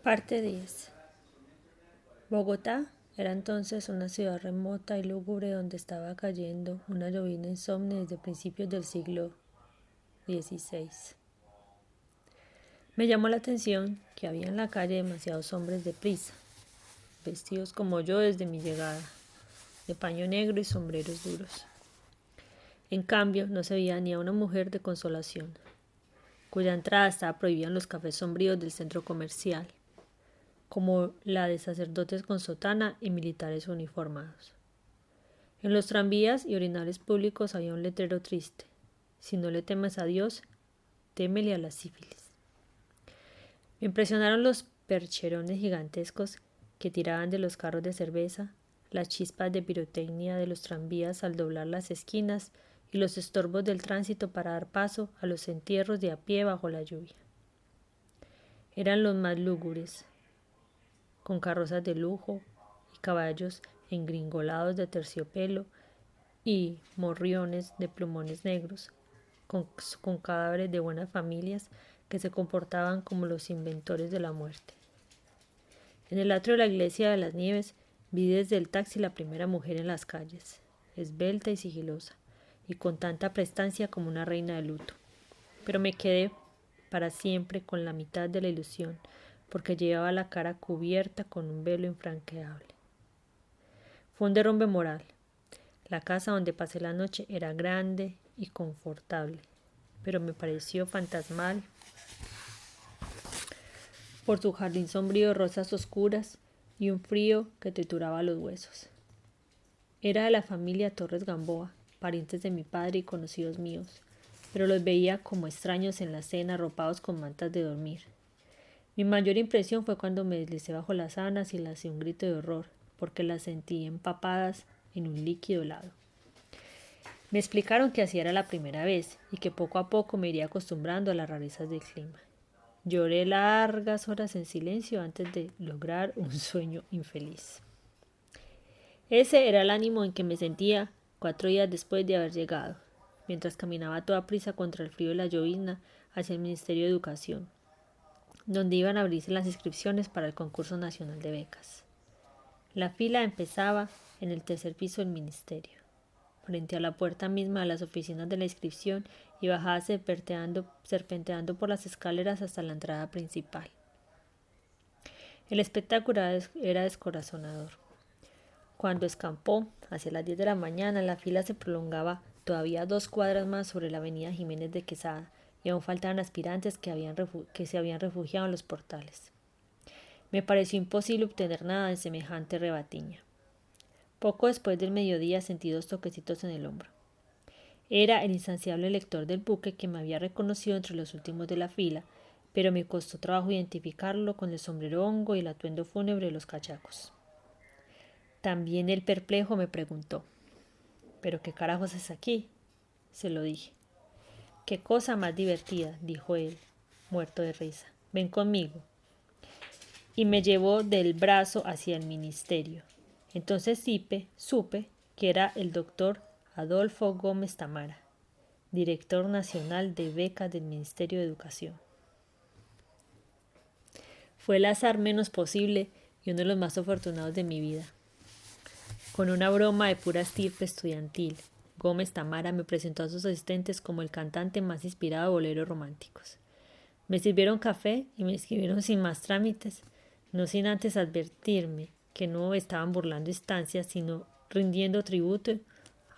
Parte 10. Bogotá era entonces una ciudad remota y lúgubre donde estaba cayendo una llovizna insomne desde principios del siglo XVI. Me llamó la atención que había en la calle demasiados hombres de prisa, vestidos como yo desde mi llegada, de paño negro y sombreros duros. En cambio, no se veía ni a una mujer de consolación, cuya entrada estaba prohibida en los cafés sombríos del centro comercial, como la de sacerdotes con sotana y militares uniformados. En los tranvías y orinales públicos había un letrero triste: si no le temes a Dios, témele a la sífilis. Me impresionaron los percherones gigantescos que tiraban de los carros de cerveza, las chispas de pirotecnia de los tranvías al doblar las esquinas y los estorbos del tránsito para dar paso a los entierros de a pie bajo la lluvia. Eran los más lúgubres, con carrozas de lujo y caballos engringolados de terciopelo y morriones de plumones negros, con cadáveres de buenas familias que se comportaban como los inventores de la muerte. En el atrio de la iglesia de las Nieves vi desde el taxi la primera mujer en las calles, esbelta y sigilosa, y con tanta prestancia como una reina de luto. Pero me quedé para siempre con la mitad de la ilusión, porque llevaba la cara cubierta con un velo infranqueable. Fue un derrumbe moral. La casa donde pasé la noche era grande y confortable, pero me pareció fantasmal por su jardín sombrío de rosas oscuras y un frío que trituraba los huesos. Era de la familia Torres Gamboa, parientes de mi padre y conocidos míos, pero los veía como extraños en la cena, arropados con mantas de dormir. Mi mayor impresión fue cuando me deslicé bajo las sábanas y lancé un grito de horror, porque las sentí empapadas en un líquido helado. Me explicaron que así era la primera vez y que poco a poco me iría acostumbrando a las rarezas del clima. Lloré largas horas en silencio antes de lograr un sueño infeliz. Ese era el ánimo en que me sentía 4 días después de haber llegado, mientras caminaba a toda prisa contra el frío y la llovizna hacia el Ministerio de Educación, donde iban a abrirse las inscripciones para el concurso nacional de becas. La fila empezaba en el tercer piso del ministerio, frente a la puerta misma de las oficinas de la inscripción, y bajaba serpenteando por las escaleras hasta la entrada principal. El espectáculo era descorazonador. Cuando escampó, hacia las 10 de la mañana, la fila se prolongaba todavía 2 cuadras más sobre la avenida Jiménez de Quesada, y aún faltaban aspirantes que se habían refugiado en los portales. Me pareció imposible obtener nada de semejante rebatiña. Poco después del mediodía sentí 2 toquecitos en el hombro. Era el insaciable lector del buque, que me había reconocido entre los últimos de la fila, pero me costó trabajo identificarlo con el sombrero hongo y el atuendo fúnebre de los cachacos. También el perplejo me preguntó: ¿pero qué carajos es aquí? Se lo dije. «Qué cosa más divertida», dijo él, muerto de risa. «Ven conmigo». Y me llevó del brazo hacia el ministerio. Entonces supe que era el doctor Adolfo Gómez Tamara, director nacional de becas del Ministerio de Educación. Fue el azar menos posible y uno de los más afortunados de mi vida. Con una broma de pura estirpe estudiantil, Gómez Tamara me presentó a sus asistentes como el cantante más inspirado de boleros románticos. Me sirvieron café y me escribieron sin más trámites, no sin antes advertirme que no estaban burlando instancias, sino rindiendo tributo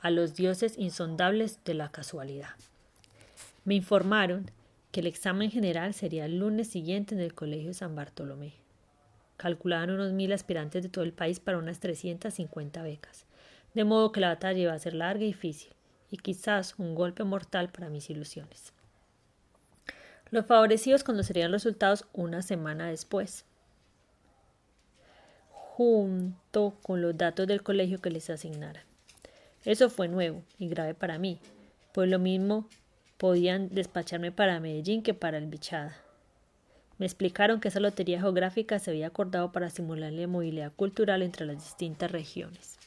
a los dioses insondables de la casualidad. Me informaron que el examen general sería el lunes siguiente en el Colegio San Bartolomé. Calculaban unos 1000 aspirantes de todo el país para unas 350 becas, de modo que la batalla iba a ser larga y difícil, y quizás un golpe mortal para mis ilusiones. Los favorecidos conocerían los resultados una semana después, junto con los datos del colegio que les asignaran. Eso fue nuevo y grave para mí, pues lo mismo podían despacharme para Medellín que para el Bichada. Me explicaron que esa lotería geográfica se había acordado para estimular la movilidad cultural entre las distintas regiones.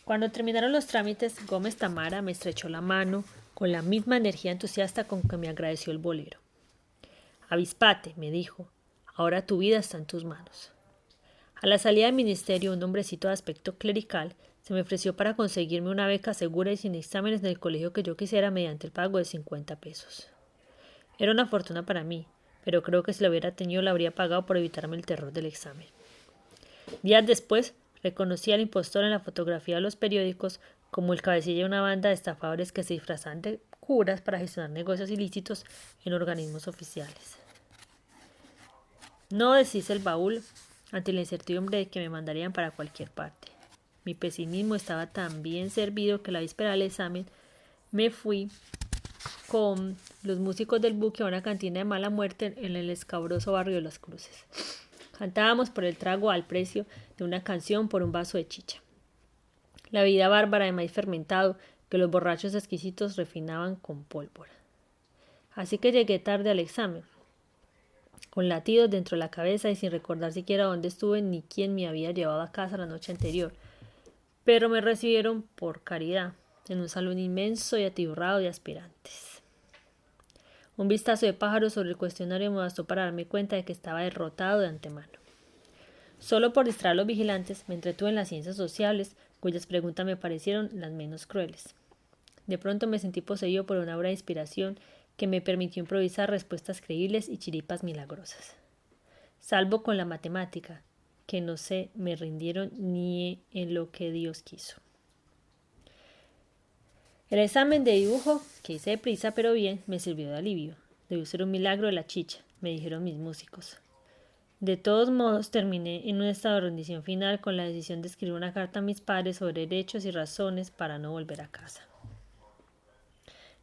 Cuando terminaron los trámites, Gómez Tamara me estrechó la mano con la misma energía entusiasta con que me agradeció el bolero. «Avispate», me dijo, Ahora tu vida está en tus manos. A la salida del ministerio, un hombrecito de aspecto clerical se me ofreció para conseguirme una beca segura y sin exámenes en el colegio que yo quisiera mediante el pago de 50 pesos. Era una fortuna para mí, pero creo que si la hubiera tenido la habría pagado por evitarme el terror del examen. Días después, reconocí al impostor en la fotografía de los periódicos como el cabecilla de una banda de estafadores que se disfrazan de curas para gestionar negocios ilícitos en organismos oficiales. No deshice el baúl ante la incertidumbre de que me mandarían para cualquier parte. Mi pesimismo estaba tan bien servido que la víspera del examen me fui con los músicos del buque a una cantina de mala muerte en el escabroso barrio de Las Cruces. Cantábamos por el trago al precio de una canción por un vaso de chicha. La bebida bárbara de maíz fermentado que los borrachos exquisitos refinaban con pólvora. Así que llegué tarde al examen, con latidos dentro de la cabeza y sin recordar siquiera dónde estuve ni quién me había llevado a casa la noche anterior. Pero me recibieron por caridad, en un salón inmenso y atiborrado de aspirantes. Un vistazo de pájaro sobre el cuestionario me bastó para darme cuenta de que estaba derrotado de antemano. Solo por distraer a los vigilantes me entretuve en las ciencias sociales, cuyas preguntas me parecieron las menos crueles. De pronto me sentí poseído por una obra de inspiración que me permitió improvisar respuestas creíbles y chiripas milagrosas. Salvo con la matemática, que no se me rindieron ni en lo que Dios quiso. El examen de dibujo, que hice deprisa pero bien, me sirvió de alivio. Debió ser un milagro de la chicha, me dijeron mis músicos. De todos modos, terminé en un estado de rendición final con la decisión de escribir una carta a mis padres sobre derechos y razones para no volver a casa.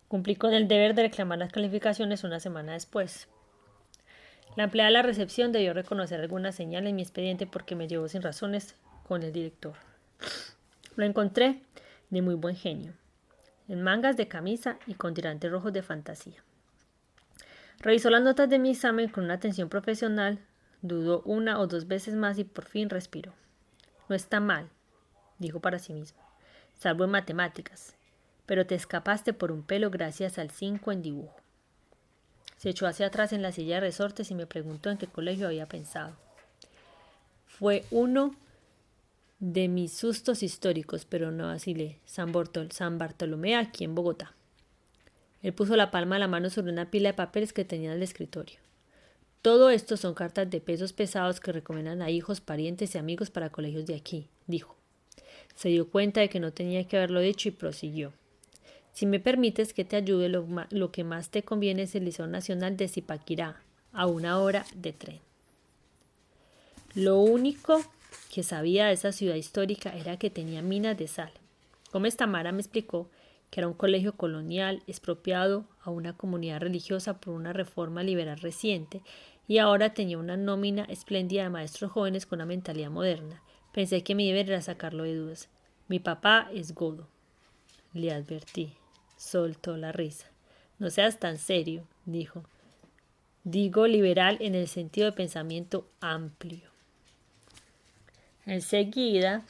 Cumplí con el deber de reclamar las calificaciones una semana después. La empleada de la recepción debió reconocer alguna señal en mi expediente porque me llevó sin razones con el director. Lo encontré de muy buen genio, en mangas de camisa y con tirantes rojos de fantasía. Revisó las notas de mi examen con una atención profesional, dudó una o dos veces más y por fin respiró. No está mal, dijo para sí mismo, salvo en matemáticas, pero te escapaste por un pelo gracias al 5 en dibujo. Se echó hacia atrás en la silla de resortes y me preguntó en qué colegio había pensado. Fue uno de mis sustos históricos, pero no vacilé. San Bartolomé, aquí en Bogotá. Él puso la palma de la mano sobre una pila de papeles que tenía en el escritorio. Todo esto son cartas de pesos pesados que recomiendan a hijos, parientes y amigos para colegios de aquí, dijo. Se dio cuenta de que no tenía que haberlo dicho y prosiguió. Si me permites que te ayude, lo que más te conviene es el Liceo Nacional de Zipaquirá, a 1 hora de tren. Lo único que sabía de esa ciudad histórica era que tenía minas de sal. Gómez Tamara me explicó que era un colegio colonial expropiado a una comunidad religiosa por una reforma liberal reciente y ahora tenía una nómina espléndida de maestros jóvenes con una mentalidad moderna. Pensé que mi deber era sacarlo de dudas. Mi papá es godo, le advertí. Soltó la risa. No seas tan serio, dijo. Digo liberal en el sentido de pensamiento amplio. Enseguida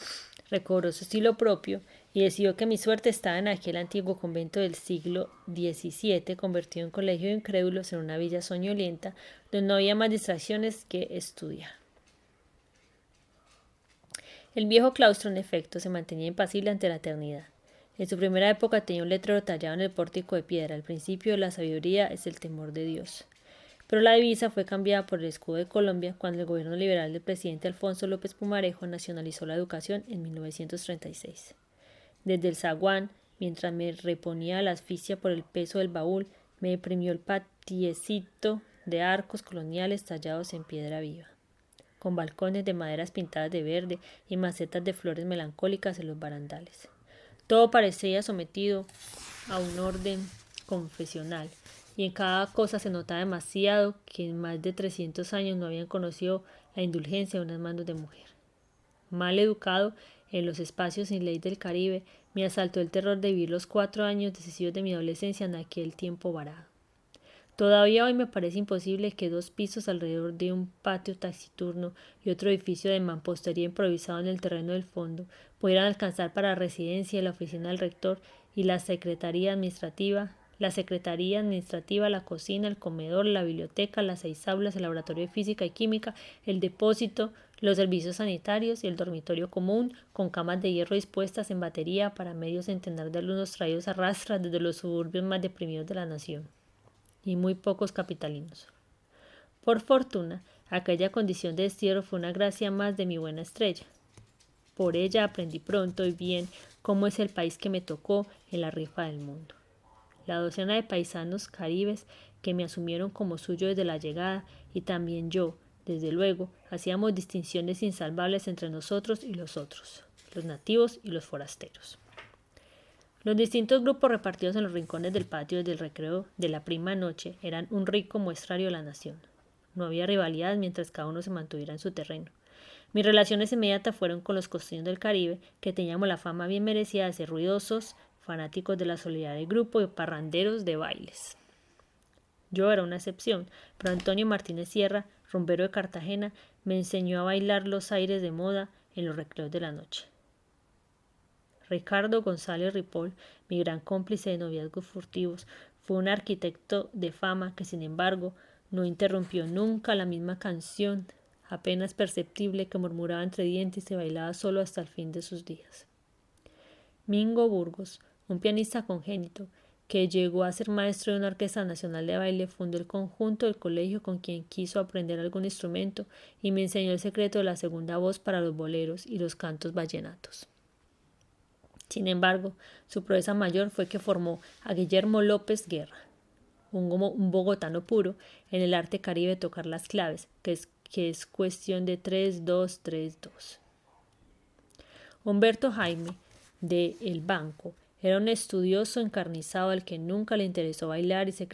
recobró su estilo propio y decidió que mi suerte estaba en aquel antiguo convento del siglo XVII, convertido en colegio de incrédulos en una villa soñolienta, donde no había más distracciones que estudiar. El viejo claustro, en efecto, se mantenía impasible ante la eternidad. En su primera época tenía un letrero tallado en el pórtico de piedra. El principio de la sabiduría es el temor de Dios. Pero la divisa fue cambiada por el escudo de Colombia cuando el gobierno liberal del presidente Alfonso López Pumarejo nacionalizó la educación en 1936. Desde el zaguán, mientras me reponía la asfixia por el peso del baúl, me deprimió el patiecito de arcos coloniales tallados en piedra viva, con balcones de maderas pintadas de verde y macetas de flores melancólicas en los barandales. Todo parecía sometido a un orden confesional, y en cada cosa se notaba demasiado que en más de 300 años no habían conocido la indulgencia de unas manos de mujer. Mal educado en los espacios sin ley del Caribe, me asaltó el terror de vivir los 4 años decisivos de mi adolescencia en aquel tiempo varado. Todavía hoy me parece imposible que 2 pisos alrededor de un patio taciturno y otro edificio de mampostería improvisado en el terreno del fondo pudieran alcanzar para la residencia y la oficina del rector y la secretaría administrativa la secretaría administrativa, la cocina, el comedor, la biblioteca, las 6 aulas, el laboratorio de física y química, el depósito, los servicios sanitarios y el dormitorio común, con camas de hierro dispuestas en batería para medio centenar de alumnos traídos a rastras desde los suburbios más deprimidos de la nación, y muy pocos capitalinos. Por fortuna, aquella condición de destierro fue una gracia más de mi buena estrella. Por ella aprendí pronto y bien cómo es el país que me tocó en la rifa del mundo. La docena de paisanos caribes que me asumieron como suyo desde la llegada, y también yo, desde luego, hacíamos distinciones insalvables entre nosotros y los otros, los nativos y los forasteros. Los distintos grupos repartidos en los rincones del patio desde el recreo de la prima noche eran un rico muestrario de la nación. No había rivalidad mientras cada uno se mantuviera en su terreno. Mis relaciones inmediatas fueron con los costeños del Caribe, que teníamos la fama bien merecida de ser ruidosos, fanáticos de la soledad del grupo y parranderos de bailes. Yo era una excepción, pero Antonio Martínez Sierra, rumbero de Cartagena, me enseñó a bailar los aires de moda en los recreos de la noche. Ricardo González Ripoll, mi gran cómplice de noviazgos furtivos, fue un arquitecto de fama que, sin embargo, no interrumpió nunca la misma canción, apenas perceptible, que murmuraba entre dientes y se bailaba solo hasta el fin de sus días. Mingo Burgos, un pianista congénito, que llegó a ser maestro de una orquesta nacional de baile, fundó el conjunto del colegio con quien quiso aprender algún instrumento y me enseñó el secreto de la segunda voz para los boleros y los cantos vallenatos. Sin embargo, su proeza mayor fue que formó a Guillermo López Guerra, un bogotano puro, en el arte caribe de tocar las claves, que es cuestión de 3-2-3-2. Humberto Jaime, de El Banco, era un estudioso encarnizado al que nunca le interesó bailar y se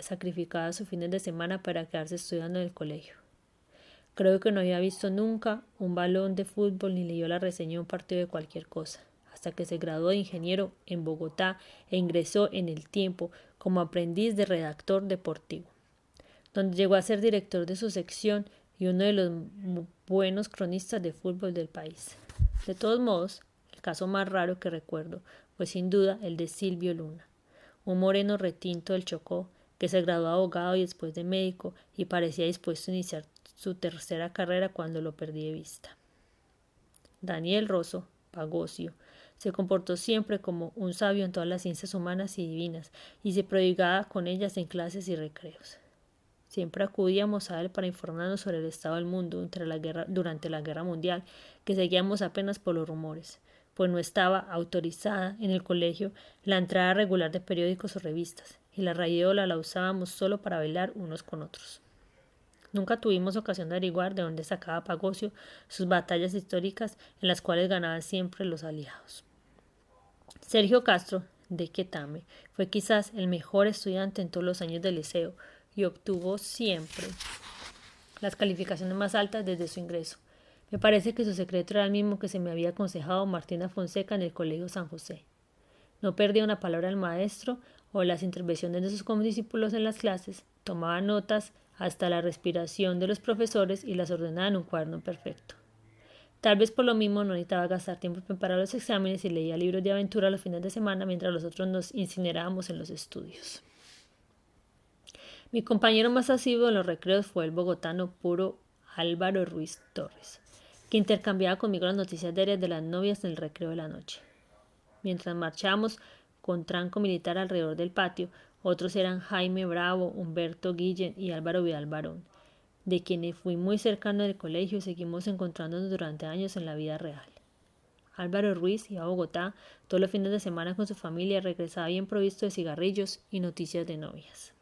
sacrificaba sus fines de semana para quedarse estudiando en el colegio. Creo que no había visto nunca un balón de fútbol ni leyó la reseña de un partido de cualquier cosa, hasta que se graduó de ingeniero en Bogotá e ingresó en El Tiempo como aprendiz de redactor deportivo, donde llegó a ser director de su sección y uno de los buenos cronistas de fútbol del país. De todos modos, el caso más raro que recuerdo fue sin duda el de Silvio Luna, un moreno retinto del Chocó que se graduó de abogado y después de médico y parecía dispuesto a iniciar su tercera carrera cuando lo perdí de vista. Daniel Rosso Pagosio se comportó siempre como un sabio en todas las ciencias humanas y divinas y se prodigaba con ellas en clases y recreos. Siempre acudíamos a él para informarnos sobre el estado del mundo durante la Guerra Mundial, que seguíamos apenas por los rumores, pues no estaba autorizada en el colegio la entrada regular de periódicos o revistas, y la rayeola la usábamos solo para bailar unos con otros. Nunca tuvimos ocasión de averiguar de dónde sacaba Pagosio sus batallas históricas en las cuales ganaban siempre los aliados. Sergio Castro, de Quetame, fue quizás el mejor estudiante en todos los años del liceo, y obtuvo siempre las calificaciones más altas desde su ingreso. Me parece que su secreto era el mismo que se me había aconsejado Martina Fonseca en el Colegio San José. No perdía una palabra del maestro o las intervenciones de sus condiscípulos en las clases, tomaba notas hasta la respiración de los profesores y las ordenaba en un cuaderno perfecto. Tal vez por lo mismo no necesitaba gastar tiempo en preparar los exámenes y leía libros de aventura los fines de semana mientras los otros nos incinerábamos en los estudios. Mi compañero más asiduo en los recreos fue el bogotano puro Álvaro Ruiz Torres, que intercambiaba conmigo las noticias diarias de las novias en el recreo de la noche. Mientras marchábamos con tranco militar alrededor del patio, otros eran Jaime Bravo, Humberto Guillén y Álvaro Vidal Barón, de quienes fui muy cercano del colegio y seguimos encontrándonos durante años en la vida real. Álvaro Ruiz iba a Bogotá todos los fines de semana con su familia y regresaba bien provisto de cigarrillos y noticias de novias.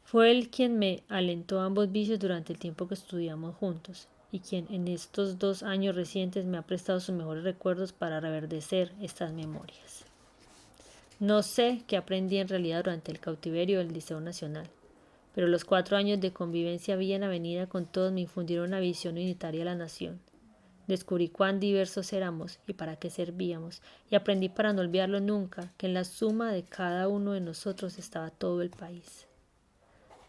Fue él quien me alentó a ambos vicios durante el tiempo que estudiamos juntos, y quien en estos 2 años recientes me ha prestado sus mejores recuerdos para reverdecer estas memorias. No sé qué aprendí en realidad durante el cautiverio del Liceo Nacional, pero los 4 años de convivencia bien avenida con todos me infundieron una visión unitaria de la nación. Descubrí cuán diversos éramos y para qué servíamos, y aprendí para no olvidarlo nunca que en la suma de cada uno de nosotros estaba todo el país.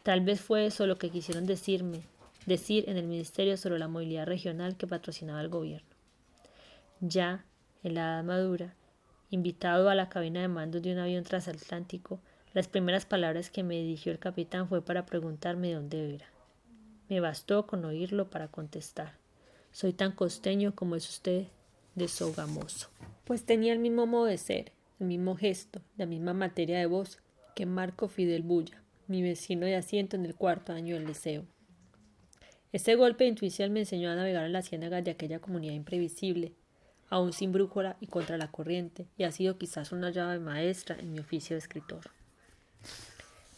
Tal vez fue eso lo que quisieron decir en el Ministerio sobre la Movilidad Regional que patrocinaba el gobierno. Ya, en la edad madura, Invitado a la cabina de mando de un avión transatlántico, las primeras palabras que me dirigió el capitán fue para preguntarme de dónde era. Me bastó con oírlo para contestar. Soy tan costeño como es usted de Sogamoso. Pues tenía el mismo modo de ser, el mismo gesto, la misma materia de voz que Marco Fidel Bulla, mi vecino de asiento en el cuarto año del liceo. Este golpe de intuición me enseñó a navegar en las ciénagas de aquella comunidad imprevisible, aún sin brújula y contra la corriente, y ha sido quizás una llave maestra en mi oficio de escritor.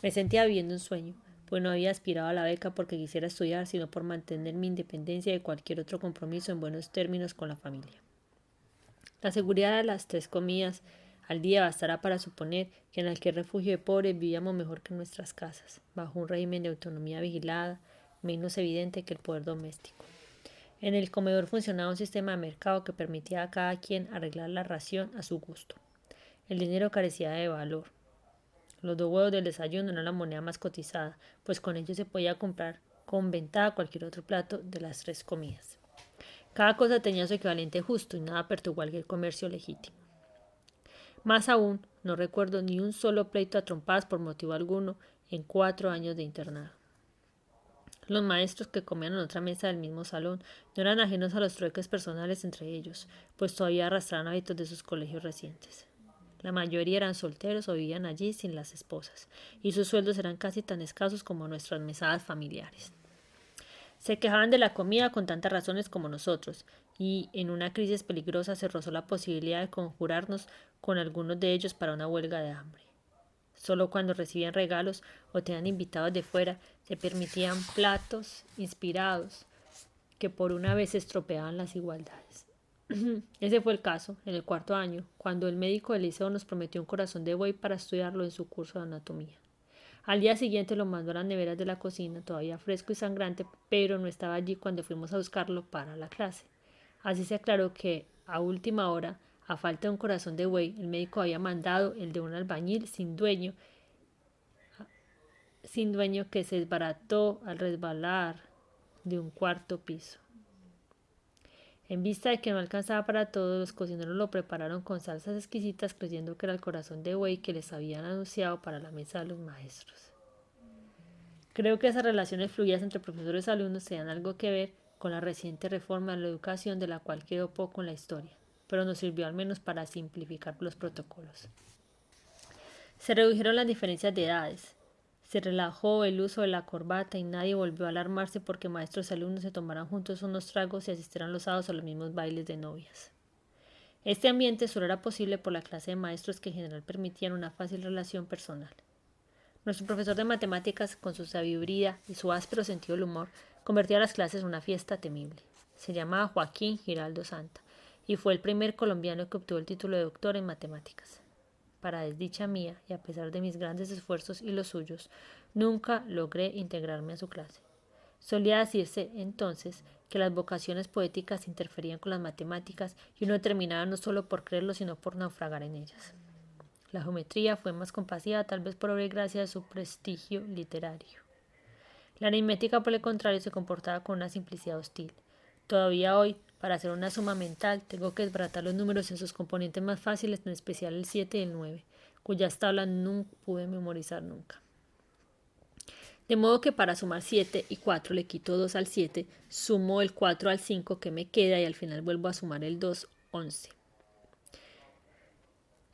Me sentía viviendo un sueño, pues no había aspirado a la beca porque quisiera estudiar, sino por mantener mi independencia de cualquier otro compromiso en buenos términos con la familia. La seguridad de las 3 comidas al día bastará para suponer que en aquel refugio de pobres vivíamos mejor que en nuestras casas, bajo un régimen de autonomía vigilada, menos evidente que el poder doméstico. En el comedor funcionaba un sistema de mercado que permitía a cada quien arreglar la ración a su gusto. El dinero carecía de valor. Los 2 huevos del desayuno eran la moneda más cotizada, pues con ellos se podía comprar con ventaja cualquier otro plato de las 3 comidas. Cada cosa tenía su equivalente justo y nada perturbó el comercio legítimo. Más aún, no recuerdo ni un solo pleito a trompadas por motivo alguno en 4 años de internado. Los maestros que comían en otra mesa del mismo salón no eran ajenos a los trueques personales entre ellos, pues todavía arrastraban hábitos de sus colegios recientes. La mayoría eran solteros o vivían allí sin las esposas, y sus sueldos eran casi tan escasos como nuestras mesadas familiares. Se quejaban de la comida con tantas razones como nosotros, y en una crisis peligrosa se rozó la posibilidad de conjurarnos con algunos de ellos para una huelga de hambre. Solo cuando recibían regalos o tenían invitados de fuera se permitían platos inspirados que por una vez estropeaban las igualdades. Ese fue el caso en el 4º año, cuando el médico del liceo nos prometió un corazón de buey para estudiarlo en su curso de anatomía. Al día siguiente lo mandó a las neveras de la cocina, todavía fresco y sangrante, pero no estaba allí cuando fuimos a buscarlo para la clase. Así se aclaró que, a última hora, a falta de un corazón de buey, el médico había mandado el de un albañil sin dueño que se desbarató al resbalar de un 4º piso. En vista de que no alcanzaba para todos, los cocineros lo prepararon con salsas exquisitas, creyendo que era el corazón de buey que les habían anunciado para la mesa de los maestros. Creo que esas relaciones fluidas entre profesores y alumnos tenían algo que ver con la reciente reforma de la educación, de la cual quedó poco en la historia, pero nos sirvió al menos para simplificar los protocolos. Se redujeron las diferencias de edades, se relajó el uso de la corbata y nadie volvió a alarmarse porque maestros y alumnos se tomaran juntos unos tragos y asistieran los sábados a los mismos bailes de novias. Este ambiente solo era posible por la clase de maestros que en general permitían una fácil relación personal. Nuestro profesor de matemáticas, con su sabiduría y su áspero sentido del humor, convertía las clases en una fiesta temible. Se llamaba Joaquín Giraldo Santa y fue el primer colombiano que obtuvo el título de doctor en matemáticas. Para desdicha mía, y a pesar de mis grandes esfuerzos y los suyos, nunca logré integrarme a su clase. Solía decirse, entonces, que las vocaciones poéticas interferían con las matemáticas y uno terminaba no solo por creerlo, sino por naufragar en ellas. La geometría fue más compasiva, tal vez por obra y gracia de su prestigio literario. La aritmética, por el contrario, se comportaba con una simplicidad hostil. Todavía hoy, para hacer una suma mental, tengo que desbaratar los números en sus componentes más fáciles, en especial el 7 y el 9, cuyas tablas no pude memorizar nunca. De modo que para sumar 7 y 4 le quito 2 al 7, sumo el 4 al 5 que me queda y al final vuelvo a sumar el 2, 11.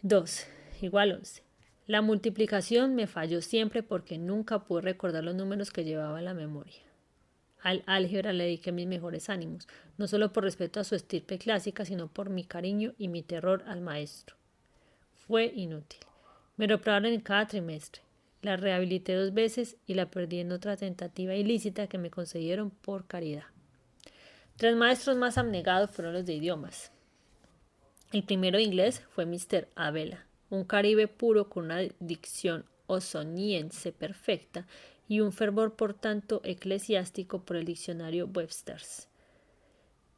2 igual 11. La multiplicación me falló siempre porque nunca pude recordar los números que llevaba en la memoria. Al álgebra le dediqué mis mejores ánimos, no solo por respeto a su estirpe clásica, sino por mi cariño y mi terror al maestro. Fue inútil. Me reprobaron en cada trimestre. La rehabilité 2 veces y la perdí en otra tentativa ilícita que me concedieron por caridad. 3 maestros más abnegados fueron los de idiomas. El primero de inglés fue Mr. Abela, un caribe puro con una dicción osoniense perfecta y un fervor por tanto eclesiástico por el diccionario Webster's,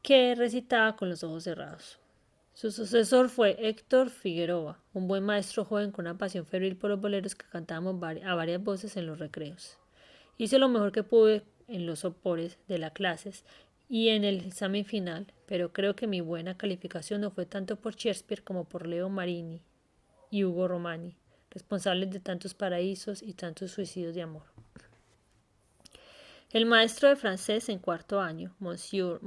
que recitaba con los ojos cerrados. Su sucesor fue Héctor Figueroa, un buen maestro joven con una pasión febril por los boleros que cantábamos a varias voces en los recreos. Hice lo mejor que pude en los sopores de las clases y en el examen final, pero creo que mi buena calificación no fue tanto por Shakespeare como por Leo Marini y Ugo Romani, responsables de tantos paraísos y tantos suicidios de amor. El maestro de francés en cuarto año, Monsieur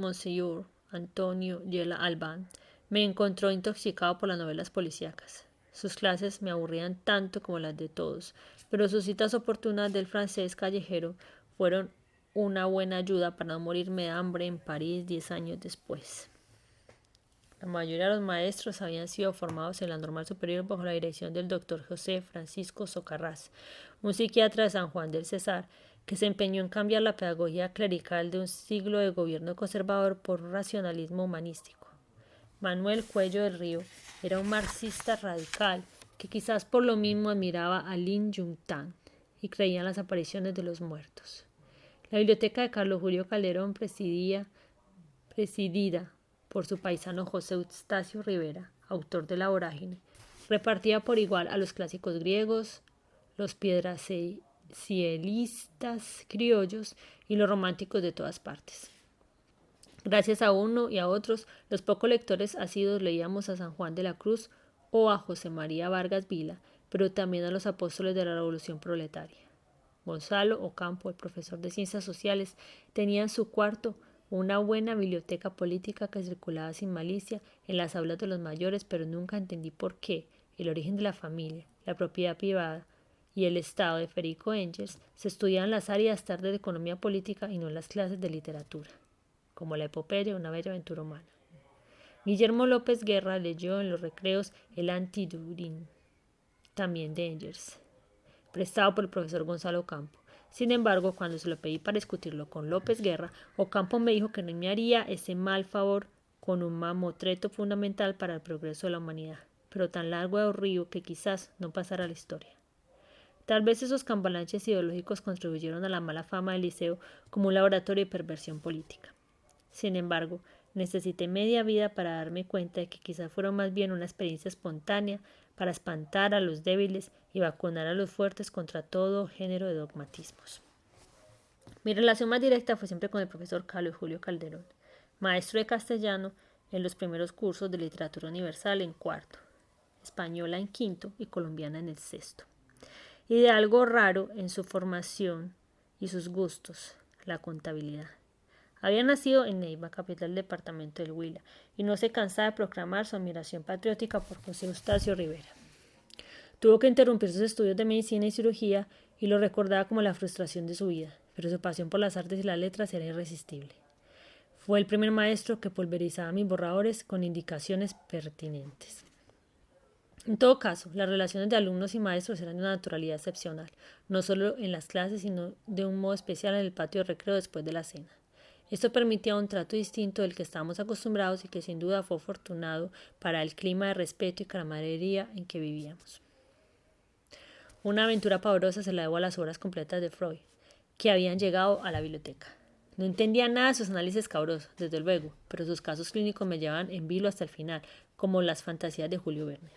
Antonio Yela Albán, me encontró intoxicado por las novelas policíacas. Sus clases me aburrían tanto como las de todos, pero sus citas oportunas del francés callejero fueron una buena ayuda para no morirme de hambre en París 10 años después. La mayoría de los maestros habían sido formados en la Normal Superior bajo la dirección del doctor José Francisco Socarrás, un psiquiatra de San Juan del Cesar, que se empeñó en cambiar la pedagogía clerical de un siglo de gobierno conservador por un racionalismo humanístico. Manuel Cuello del Río era un marxista radical que quizás por lo mismo admiraba a Lin Yuntan y creía en las apariciones de los muertos. La biblioteca de Carlos Julio Calderón, presidida por su paisano José Eustacio Rivera, autor de La Vorágine, repartía por igual a los clásicos griegos, los piedracielistas criollos y los románticos de todas partes. Gracias a uno y a otros, los pocos lectores asiduos leíamos a San Juan de la Cruz o a José María Vargas Vila, pero también a los apóstoles de la Revolución Proletaria. Gonzalo Ocampo, el profesor de Ciencias Sociales, tenía en su cuarto una buena biblioteca política que circulaba sin malicia en las aulas de los mayores, pero nunca entendí por qué el origen de la familia, la propiedad privada y el Estado de Federico Engels se estudiaban las áreas tardes de economía política y no en las clases de literatura, como la epopeya de una bella aventura humana. Guillermo López Guerra leyó en los recreos el Antidurín, también de Engels, prestado por el profesor Gonzalo Ocampo. Sin embargo, cuando se lo pedí para discutirlo con López Guerra, Ocampo me dijo que no me haría ese mal favor con un mamotreto fundamental para el progreso de la humanidad, pero tan largo y aburrido que quizás no pasara a la historia. Tal vez esos cambalanches ideológicos contribuyeron a la mala fama del liceo como un laboratorio de perversión política. Sin embargo, necesité media vida para darme cuenta de que quizás fueron más bien una experiencia espontánea para espantar a los débiles y vacunar a los fuertes contra todo género de dogmatismos. Mi relación más directa fue siempre con el profesor Carlos Julio Calderón, maestro de castellano en los primeros cursos de literatura universal en cuarto, española en quinto y colombiana en el sexto, y de algo raro en su formación y sus gustos, la contabilidad. Había nacido en Neiva, capital del departamento del Huila, y no se cansaba de proclamar su admiración patriótica por José Eustacio Rivera. Tuvo que interrumpir sus estudios de medicina y cirugía y lo recordaba como la frustración de su vida, pero su pasión por las artes y las letras era irresistible. Fue el primer maestro que pulverizaba mis borradores con indicaciones pertinentes. En todo caso, las relaciones de alumnos y maestros eran de una naturalidad excepcional, no solo en las clases, sino de un modo especial en el patio de recreo después de la cena. Esto permitía un trato distinto del que estábamos acostumbrados y que sin duda fue afortunado para el clima de respeto y camaradería en que vivíamos. Una aventura pavorosa se la debo a las obras completas de Freud, que habían llegado a la biblioteca. No entendía nada de sus análisis cabrosos, desde luego, pero sus casos clínicos me llevaban en vilo hasta el final, como las fantasías de Julio Verne.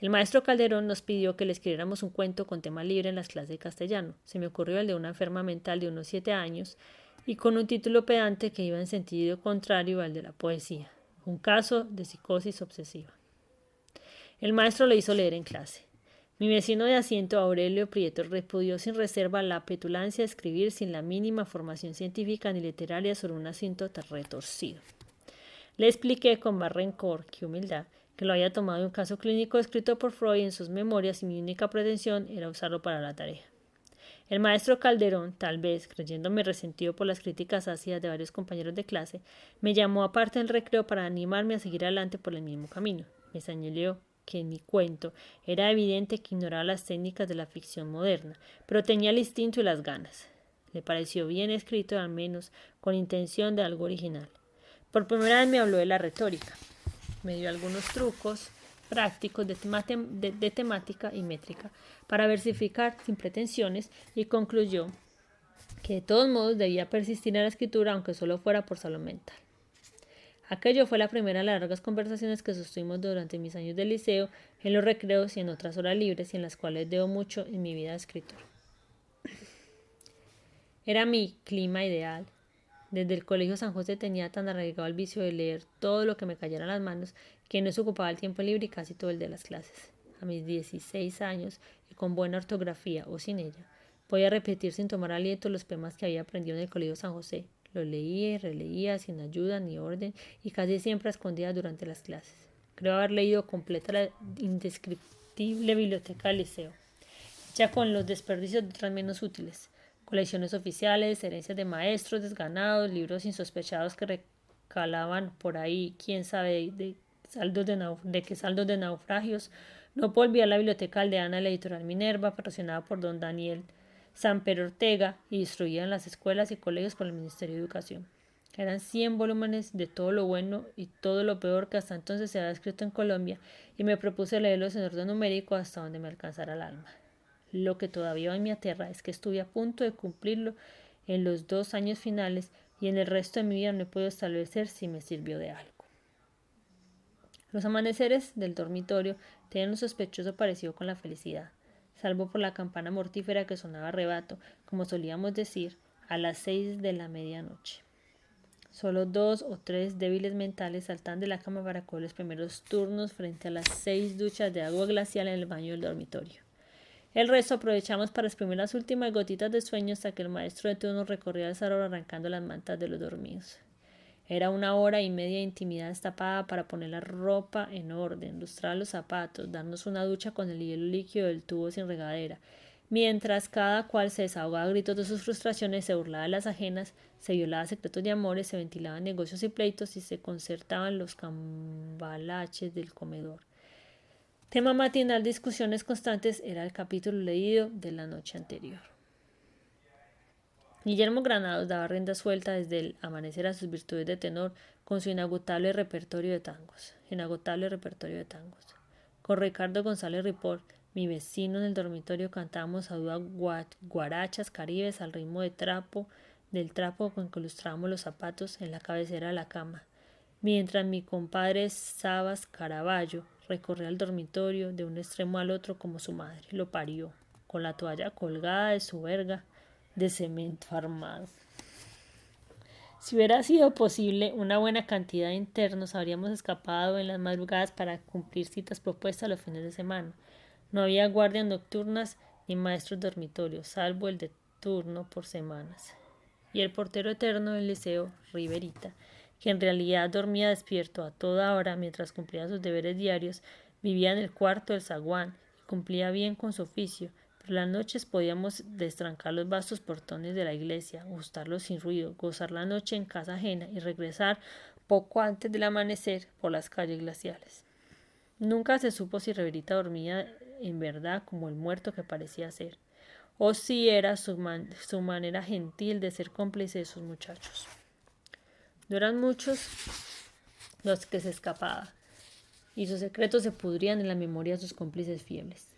El maestro Calderón nos pidió que le escribiéramos un cuento con tema libre en las clases de castellano. Se me ocurrió el de una enferma mental de unos 7 años, y con un título pedante que iba en sentido contrario al de la poesía, un caso de psicosis obsesiva. El maestro lo hizo leer en clase. Mi vecino de asiento, Aurelio Prieto, repudió sin reserva la petulancia de escribir sin la mínima formación científica ni literaria sobre un asunto tan retorcido. Le expliqué con más rencor que humildad que lo había tomado de un caso clínico escrito por Freud en sus memorias y mi única pretensión era usarlo para la tarea. El maestro Calderón, tal vez creyéndome resentido por las críticas ácidas de varios compañeros de clase, me llamó aparte del recreo para animarme a seguir adelante por el mismo camino. Me señaló que en mi cuento era evidente que ignoraba las técnicas de la ficción moderna, pero tenía el instinto y las ganas. Le pareció bien escrito, al menos con intención de algo original. Por primera vez me habló de la retórica. Me dio algunos trucos prácticos de temática y métrica para versificar sin pretensiones y concluyó que de todos modos debía persistir en la escritura aunque solo fuera por salud mental. Aquello fue la primera de las largas conversaciones que sostuvimos durante mis años de liceo, en los recreos y en otras horas libres y en las cuales debo mucho en mi vida de escritor. Era mi clima ideal, Desde el colegio San José tenía tan arraigado el vicio de leer todo lo que me cayera en las manos que no se ocupaba el tiempo libre y casi todo el de las clases. A mis 16 años, y con buena ortografía o sin ella, podía repetir sin tomar aliento los poemas que había aprendido en el colegio San José. Los leía y releía sin ayuda ni orden y casi siempre a escondidas durante las clases. Creo haber leído completa la indescriptible biblioteca del liceo, ya con los desperdicios de otras menos útiles. Colecciones oficiales, herencias de maestros desganados, libros insospechados que recalaban por ahí, quién sabe de qué saldos de naufragios. No puedo olvidar la biblioteca aldeana de la editorial Minerva, patrocinada por don Daniel Samper Ortega y distribuida en las escuelas y colegios por el Ministerio de Educación. Eran 100 volúmenes de todo lo bueno y todo lo peor que hasta entonces se había escrito en Colombia y me propuse leerlos en orden numérico hasta donde me alcanzara el alma. Lo que todavía hoy me aterra es que estuve a punto de cumplirlo en los 2 años finales y en el resto de mi vida no he podido establecer si me sirvió de algo. Los amaneceres del dormitorio tenían un sospechoso parecido con la felicidad, salvo por la campana mortífera que sonaba a rebato, como solíamos decir, a las 6 de la medianoche. Solo 2 o 3 débiles mentales saltan de la cama para coger los primeros turnos frente a las 6 duchas de agua glacial en el baño del dormitorio. El resto aprovechamos para exprimir las últimas gotitas de sueño hasta que el maestro de turno recorría el salón arrancando las mantas de los dormidos. Era 1 hora y media de intimidad destapada para poner la ropa en orden, lustrar los zapatos, darnos una ducha con el hielo líquido del tubo sin regadera. Mientras cada cual se desahogaba a gritos de sus frustraciones, se burlaba de las ajenas, se violaba secretos de amores, se ventilaban negocios y pleitos y se concertaban los cambalaches del comedor. Tema matinal de discusiones constantes era el capítulo leído de la noche anterior. Guillermo Granados daba rienda suelta desde el amanecer a sus virtudes de tenor con su inagotable repertorio de tangos. Con Ricardo González Ripoll, mi vecino en el dormitorio, cantábamos a dúo guarachas caribes al ritmo del trapo con que ilustrábamos los zapatos en la cabecera de la cama, mientras mi compadre Sabas Caraballo recorría el dormitorio de un extremo al otro como su madre lo parió, con la toalla colgada de su verga de cemento armado. Si hubiera sido posible, una buena cantidad de internos habríamos escapado en las madrugadas para cumplir citas propuestas los fines de semana. No había guardias nocturnas ni maestros dormitorios, salvo el de turno por semanas. Y el portero eterno del liceo, Riverita, que en realidad dormía despierto a toda hora mientras cumplía sus deberes diarios, vivía en el cuarto del zaguán y cumplía bien con su oficio. Por las noches podíamos destrancar los vastos portones de la iglesia, ajustarlos sin ruido, gozar la noche en casa ajena y regresar poco antes del amanecer por las calles glaciales. Nunca se supo si Riverita dormía en verdad como el muerto que parecía ser, o si era su manera gentil de ser cómplice de sus muchachos. No eran muchos los que se escapaban, y sus secretos se pudrían en la memoria de sus cómplices fieles.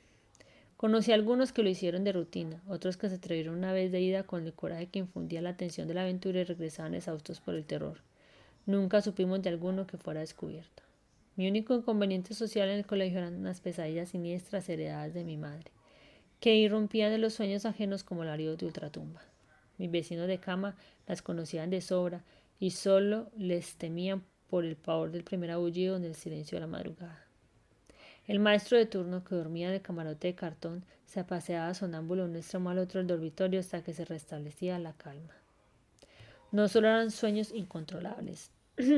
Conocí a algunos que lo hicieron de rutina, otros que se atrevieron una vez de ida con el coraje que infundía la tensión de la aventura y regresaban exhaustos por el terror. Nunca supimos de alguno que fuera descubierto. Mi único inconveniente social en el colegio eran las pesadillas siniestras heredadas de mi madre, que irrumpían en los sueños ajenos como larios de ultratumba. Mis vecinos de cama las conocían de sobra y solo les temían por el pavor del primer aullido en el silencio de la madrugada. El maestro de turno, que dormía en el camarote de cartón, se paseaba sonámbulo de un extremo al otro del dormitorio hasta que se restablecía la calma. No solo eran sueños incontrolables,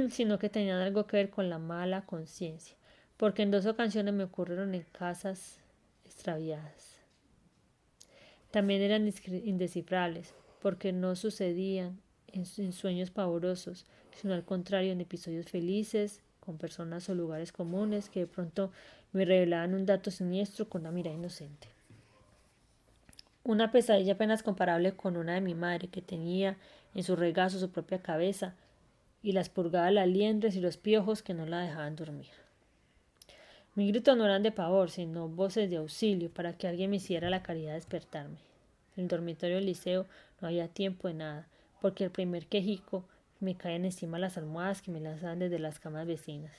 sino que tenían algo que ver con la mala conciencia, porque en 2 ocasiones me ocurrieron en casas extraviadas. También eran indescifrables, porque no sucedían en sueños pavorosos, sino al contrario en episodios felices, con personas o lugares comunes que de pronto me revelaban un dato siniestro con una mirada inocente. Una pesadilla apenas comparable con una de mi madre, que tenía en su regazo su propia cabeza y las purgaba las liendres y los piojos que no la dejaban dormir. Mis gritos no eran de pavor, sino voces de auxilio para que alguien me hiciera la caridad de despertarme. En el dormitorio del liceo no había tiempo de nada, porque el primer quejico me caían encima las almohadas que me lanzaban desde las camas vecinas.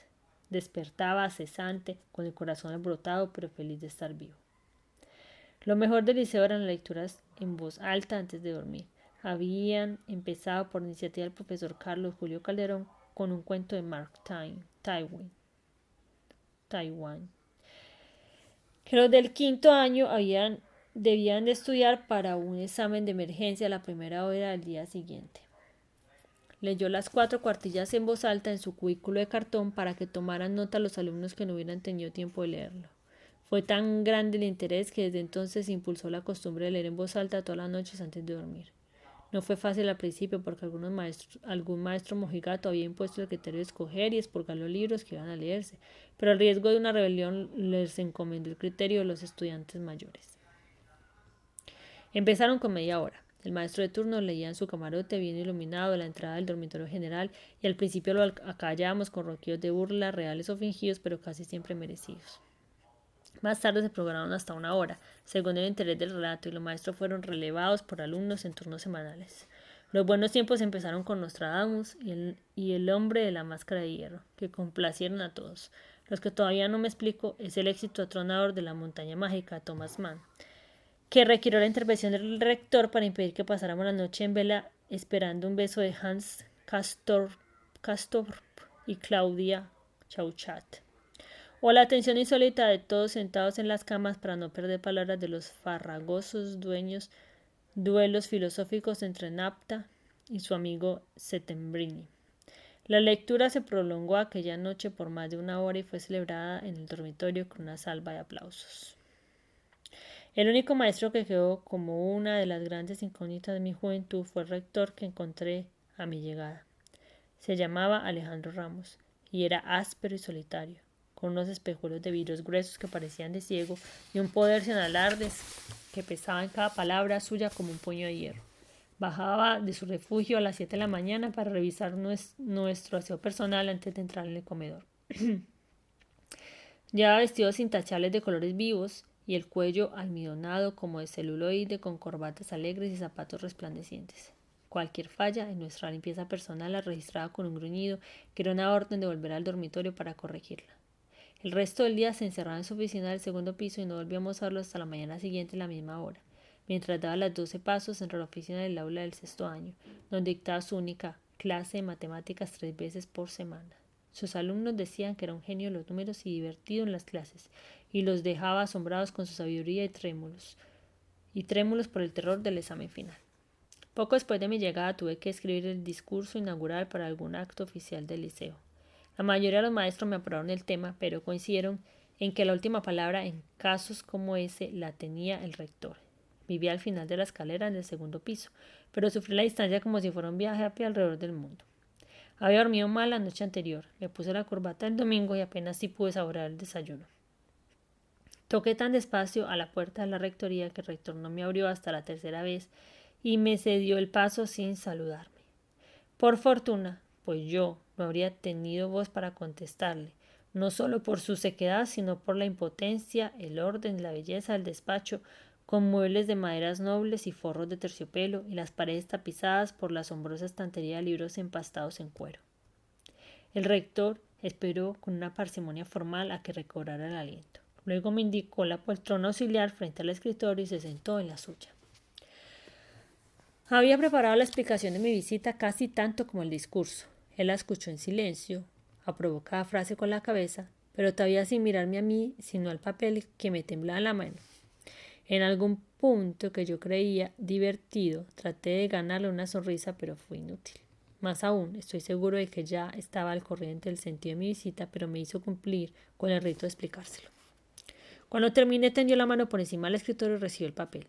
Despertaba cesante, con el corazón alborotado, pero feliz de estar vivo. Lo mejor del liceo eran las lecturas en voz alta antes de dormir. habían empezado por iniciativa del profesor Carlos Julio Calderón con un cuento de Mark Twain, que los del quinto año debían de estudiar para un examen de emergencia a la primera hora del día siguiente. Leyó las 4 cuartillas en voz alta en su cubículo de cartón para que tomaran nota los alumnos que no hubieran tenido tiempo de leerlo. Fue tan grande el interés que desde entonces impulsó la costumbre de leer en voz alta todas las noches antes de dormir. No fue fácil al principio porque algún maestro mojigato había impuesto el criterio de escoger y expurgar los libros que iban a leerse, pero al riesgo de una rebelión les encomendó el criterio de los estudiantes mayores. Empezaron con media hora. El maestro de turno leía en su camarote bien iluminado la entrada del dormitorio general y al principio lo acallábamos con ronquidos de burla, reales o fingidos, pero casi siempre merecidos. Más tarde se programaron hasta 1 hora, según el interés del relato, y los maestros fueron relevados por alumnos en turnos semanales. Los buenos tiempos empezaron con Nostradamus y el hombre de la máscara de hierro, que complacieron a todos. Los que todavía no me explico es el éxito atronador de la montaña mágica, Thomas Mann, que requirió la intervención del rector para impedir que pasáramos la noche en vela esperando un beso de Hans Castorp y Claudia Chauchat, o la atención insólita de todos sentados en las camas para no perder palabras de los farragosos duelos filosóficos entre Napta y su amigo Settembrini. La lectura se prolongó aquella noche por más de 1 hora y fue celebrada en el dormitorio con una salva de aplausos. El único maestro que quedó como una de las grandes incógnitas de mi juventud fue el rector que encontré a mi llegada. Se llamaba Alejandro Ramos y era áspero y solitario, con unos espejuelos de vidrios gruesos que parecían de ciego y un poder sin alardes que pesaba en cada palabra suya como un puño de hierro. Bajaba de su refugio a las 7 de la mañana para revisar nuestro aseo personal antes de entrar en el comedor. Llevaba vestidos intachables de colores vivos y el cuello almidonado como de celuloide con corbatas alegres y zapatos resplandecientes. Cualquier falla en nuestra limpieza personal la registraba con un gruñido que era una orden de volver al dormitorio para corregirla. El resto del día se encerraba en su oficina del segundo piso y no volvíamos a verlo hasta la mañana siguiente a la misma hora. Mientras daba las 12 pasos entre la oficina del aula del 6º año, donde dictaba su única clase de matemáticas 3 veces por semana. Sus alumnos decían que era un genio de los números y divertido en las clases, y los dejaba asombrados con su sabiduría y trémulos por el terror del examen final. Poco después de mi llegada tuve que escribir el discurso inaugural para algún acto oficial del liceo. La mayoría de los maestros me aprobaron el tema, pero coincidieron en que la última palabra en casos como ese la tenía el rector. Vivía al final de la escalera en el segundo piso, pero sufrí la distancia como si fuera un viaje a pie alrededor del mundo. Había dormido mal la noche anterior, me puse la corbata el domingo y apenas sí pude saborear el desayuno. Toqué tan despacio a la puerta de la rectoría que el rector no me abrió hasta la 3ª vez y me cedió el paso sin saludarme. Por fortuna, pues yo no habría tenido voz para contestarle, no solo por su sequedad, sino por la impotencia, el orden, la belleza del despacho, con muebles de maderas nobles y forros de terciopelo, y las paredes tapizadas por la asombrosa estantería de libros empastados en cuero. El rector esperó con una parsimonia formal a que recobrara el aliento. Luego me indicó la poltrona auxiliar frente al escritorio y se sentó en la suya. Había preparado la explicación de mi visita casi tanto como el discurso. Él la escuchó en silencio, aprobó cada frase con la cabeza, pero todavía sin mirarme a mí, sino al papel que me temblaba en la mano. En algún punto que yo creía divertido, traté de ganarle una sonrisa, pero fue inútil. Más aún, estoy seguro de que ya estaba al corriente del sentido de mi visita, pero me hizo cumplir con el rito de explicárselo. Cuando terminé, tendió la mano por encima del escritorio y recibió el papel.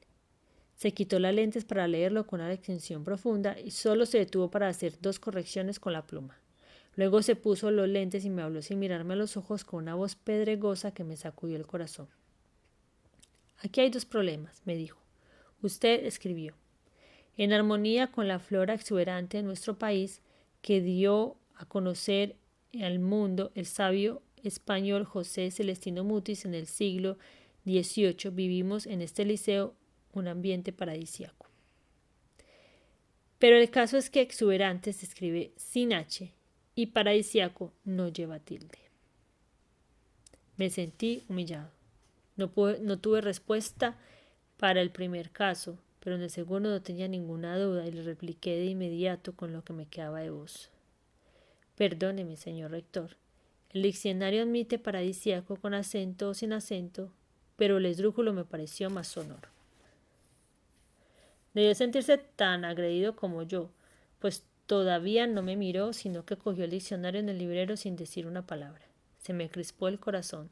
Se quitó las lentes para leerlo con una atención profunda y solo se detuvo para hacer 2 correcciones con la pluma. Luego se puso los lentes y me habló sin mirarme a los ojos con una voz pedregosa que me sacudió el corazón. Aquí hay 2 problemas, me dijo. Usted escribió, en armonía con la flora exuberante de nuestro país, que dio a conocer al mundo el sabio español José Celestino Mutis en el siglo XVIII, vivimos en este liceo un ambiente paradisíaco. Pero el caso es que exuberante se escribe sin H y paradisíaco no lleva tilde. Me sentí humillado. No tuve respuesta para el primer caso pero en el segundo no tenía ninguna duda y le repliqué de inmediato con lo que me quedaba de voz. Perdóneme, señor rector. El diccionario admite paradisíaco con acento o sin acento, pero el esdrújulo me pareció más sonoro. Debió sentirse tan agredido como yo, pues todavía no me miró, sino que cogió el diccionario en el librero sin decir una palabra. Se me crispó el corazón,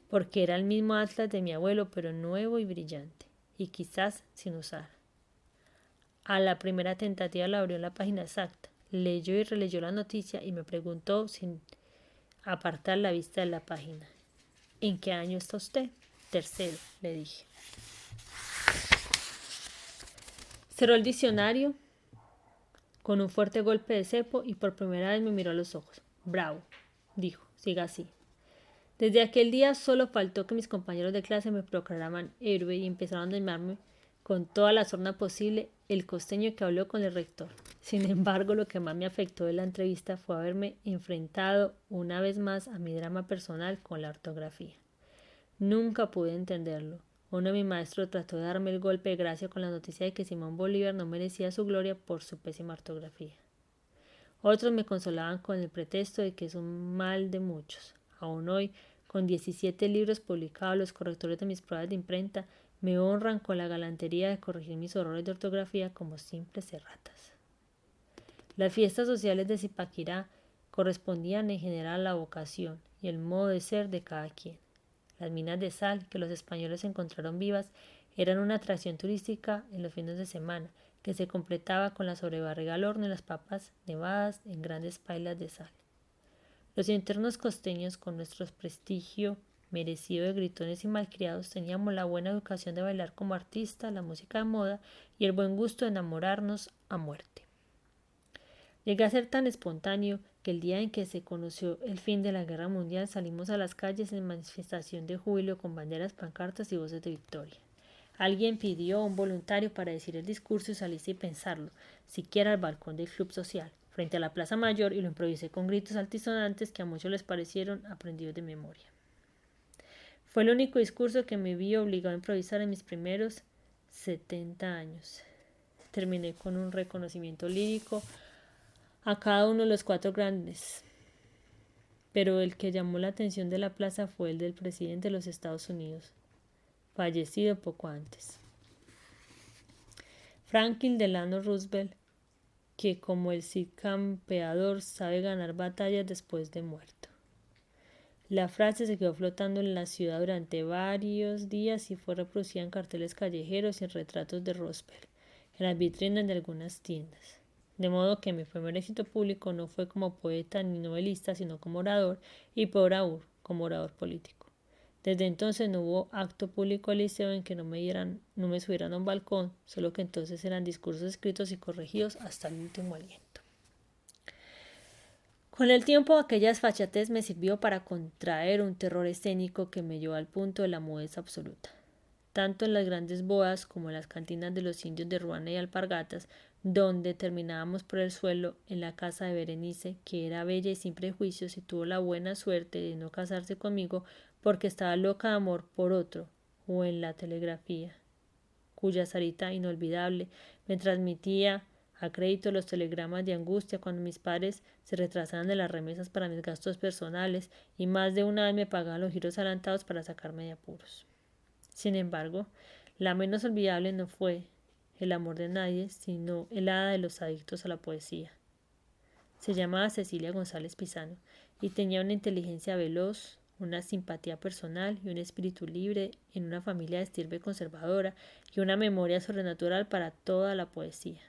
porque era el mismo atlas de mi abuelo, pero nuevo y brillante, y quizás sin usar. A la primera tentativa la abrió en la página exacta, leyó y releyó la noticia y me preguntó sin apartar la vista de la página. ¿En qué año está usted? Tercero, le dije. Cerró el diccionario con un fuerte golpe de cepo y por primera vez me miró a los ojos. Bravo, dijo, siga así. Desde aquel día solo faltó que mis compañeros de clase me proclamaran héroe y empezaron a llamarme con toda la sorna posible el costeño que habló con el rector. Sin embargo, lo que más me afectó de la entrevista fue haberme enfrentado una vez más a mi drama personal con la ortografía. Nunca pude entenderlo. Uno de mis maestros trató de darme el golpe de gracia con la noticia de que Simón Bolívar no merecía su gloria por su pésima ortografía. Otros me consolaban con el pretexto de que es un mal de muchos. Aún hoy, con 17 libros publicados, los correctores de mis pruebas de imprenta me honran con la galantería de corregir mis errores de ortografía como simples erratas. Las fiestas sociales de Zipaquirá correspondían en general a la vocación y el modo de ser de cada quien. Las minas de sal que los españoles encontraron vivas eran una atracción turística en los fines de semana, que se completaba con la sobrebarriga al horno y las papas nevadas en grandes pailas de sal. Los internos costeños, con nuestro prestigio merecido de gritones y malcriados, teníamos la buena educación de bailar como artistas, la música de moda y el buen gusto de enamorarnos a muerte. Llegué a ser tan espontáneo que el día en que se conoció el fin de la guerra mundial salimos a las calles en manifestación de júbilo con banderas, pancartas y voces de victoria. Alguien pidió a un voluntario para decir el discurso y salí sin pensarlo, siquiera al balcón del club social, frente a la Plaza Mayor, y lo improvisé con gritos altisonantes que a muchos les parecieron aprendidos de memoria. Fue el único discurso que me vi obligado a improvisar en mis primeros 70 años. Terminé con un reconocimiento lírico a cada uno de los 4 grandes, pero el que llamó la atención de la plaza fue el del presidente de los Estados Unidos, fallecido poco antes. Franklin Delano Roosevelt, que como el Cid campeador sabe ganar batallas después de muerto. La frase se quedó flotando en la ciudad durante varios días y fue reproducida en carteles callejeros y en retratos de Roosevelt, en las vitrinas de algunas tiendas. De modo que mi primer éxito público no fue como poeta ni novelista, sino como orador y, peor aún, como orador político. Desde entonces no hubo acto público al liceo en que no me subieran a un balcón, solo que entonces eran discursos escritos y corregidos hasta el último aliento. Con el tiempo aquella desfachatez me sirvió para contraer un terror escénico que me llevó al punto de la mudez absoluta. Tanto en las grandes bodas como en las cantinas de los indios de Ruana y Alpargatas, donde terminábamos por el suelo, en la casa de Berenice, que era bella y sin prejuicios y tuvo la buena suerte de no casarse conmigo porque estaba loca de amor por otro, o en la telegrafía, cuya Sarita inolvidable me transmitía a crédito los telegramas de angustia cuando mis padres se retrasaban de las remesas para mis gastos personales y más de una vez me pagaban los giros adelantados para sacarme de apuros. Sin embargo, la menos olvidable no fue el amor de nadie, sino el hada de los adictos a la poesía. Se llamaba Cecilia González Pizano y tenía una inteligencia veloz, una simpatía personal y un espíritu libre en una familia de estirpe conservadora y una memoria sobrenatural para toda la poesía.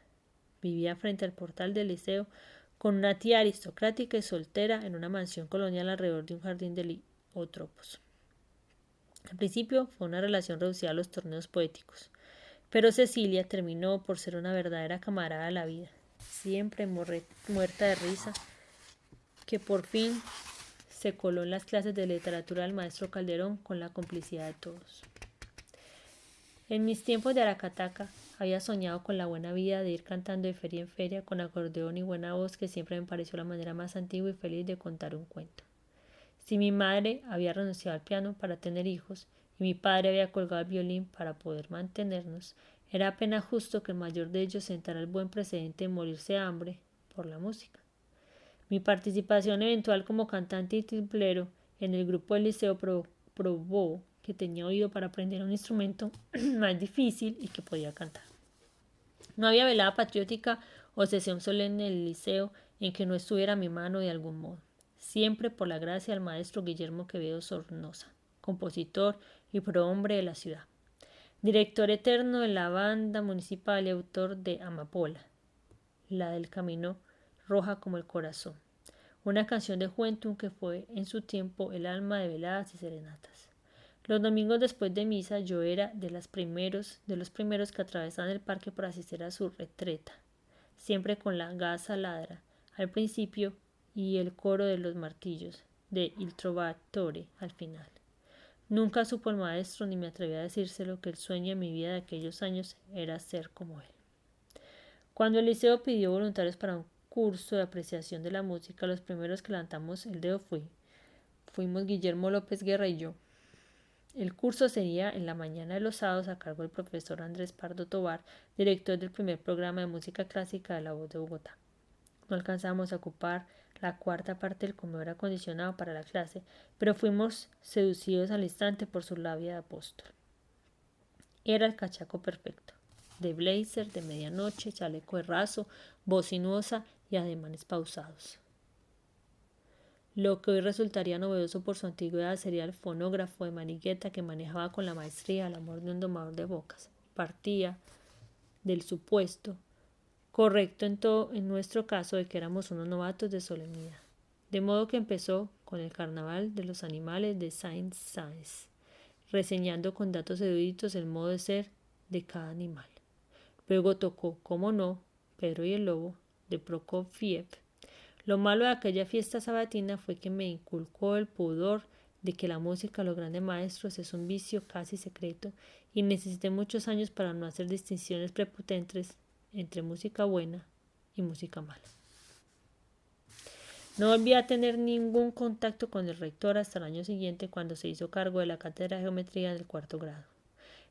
Vivía frente al portal del liceo con una tía aristocrática y soltera en una mansión colonial alrededor de un jardín de liotropos. Al principio fue una relación reducida a los torneos poéticos, pero Cecilia terminó por ser una verdadera camarada de la vida, siempre muerta de risa, que por fin se coló en las clases de literatura del maestro Calderón con la complicidad de todos. En mis tiempos de Aracataca había soñado con la buena vida de ir cantando de feria en feria con acordeón y buena voz, que siempre me pareció la manera más antigua y feliz de contar un cuento. Si mi madre había renunciado al piano para tener hijos y mi padre había colgado el violín para poder mantenernos, Era apenas justo que el mayor de ellos sentara el buen precedente de morirse de hambre por la música. Mi participación eventual como cantante y timplero en el grupo del liceo probó que tenía oído para aprender un instrumento más difícil y que podía cantar. No había velada patriótica o sesión solemne en el liceo en que no estuviera mi mano de algún modo. Siempre por la gracia del maestro Guillermo Quevedo Sornosa, compositor y prohombre de la ciudad, director eterno de la banda municipal y autor de Amapola, la del camino roja como el corazón, una canción de juventud que fue en su tiempo el alma de veladas y serenatas. Los domingos después de misa yo era de los primeros que atravesaban el parque para asistir a su retreta, siempre con la gasa ladra al principio y el coro de los martillos de Il Trovatore al final. Nunca supo el maestro ni me atreví a decírselo que el sueño de mi vida de aquellos años era ser como él. Cuando el liceo pidió voluntarios para un curso de apreciación de la música, los primeros que levantamos el dedo fuimos Guillermo López Guerra y yo. El curso sería en la mañana de los sábados a cargo del profesor Andrés Pardo Tovar, director del primer programa de música clásica de La Voz de Bogotá. No alcanzamos a ocupar la cuarta parte del comedor acondicionado para la clase, pero fuimos seducidos al instante por su labia de apóstol. Era el cachaco perfecto, de blazer, de medianoche, chaleco de raso, voz sinuosa y ademanes pausados. Lo que hoy resultaría novedoso por su antigüedad sería el fonógrafo de manigueta que manejaba con la maestría el amor de un domador de bocas. Partía del supuesto correcto en nuestro caso de que éramos unos novatos de solemnidad. De modo que empezó con el carnaval de los animales de Saint-Saëns, reseñando con datos eruditos el modo de ser de cada animal. Luego tocó, como no, Pedro y el Lobo, de Prokofiev. Lo malo de aquella fiesta sabatina fue que me inculcó el pudor de que la música a los grandes maestros es un vicio casi secreto y necesité muchos años para no hacer distinciones prepotentes entre música buena y música mala. No volví a tener ningún contacto con el rector hasta el año siguiente, cuando se hizo cargo de la cátedra de geometría del cuarto grado.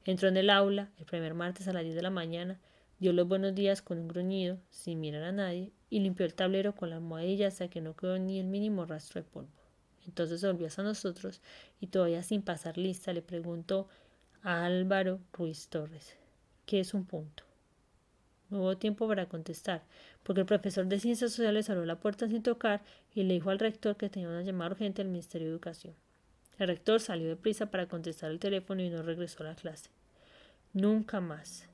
Entró en el aula el primer martes a las 10 de la mañana, dio los buenos días con un gruñido, sin mirar a nadie, y limpió el tablero con la almohadilla hasta que no quedó ni el mínimo rastro de polvo. Entonces volvió hacia nosotros y, todavía sin pasar lista, le preguntó a Álvaro Ruiz Torres: ¿qué es un punto? No hubo tiempo para contestar, porque el profesor de Ciencias Sociales abrió la puerta sin tocar y le dijo al rector que tenía una llamada urgente del Ministerio de Educación. El rector salió deprisa para contestar el teléfono y no regresó a la clase. Nunca más.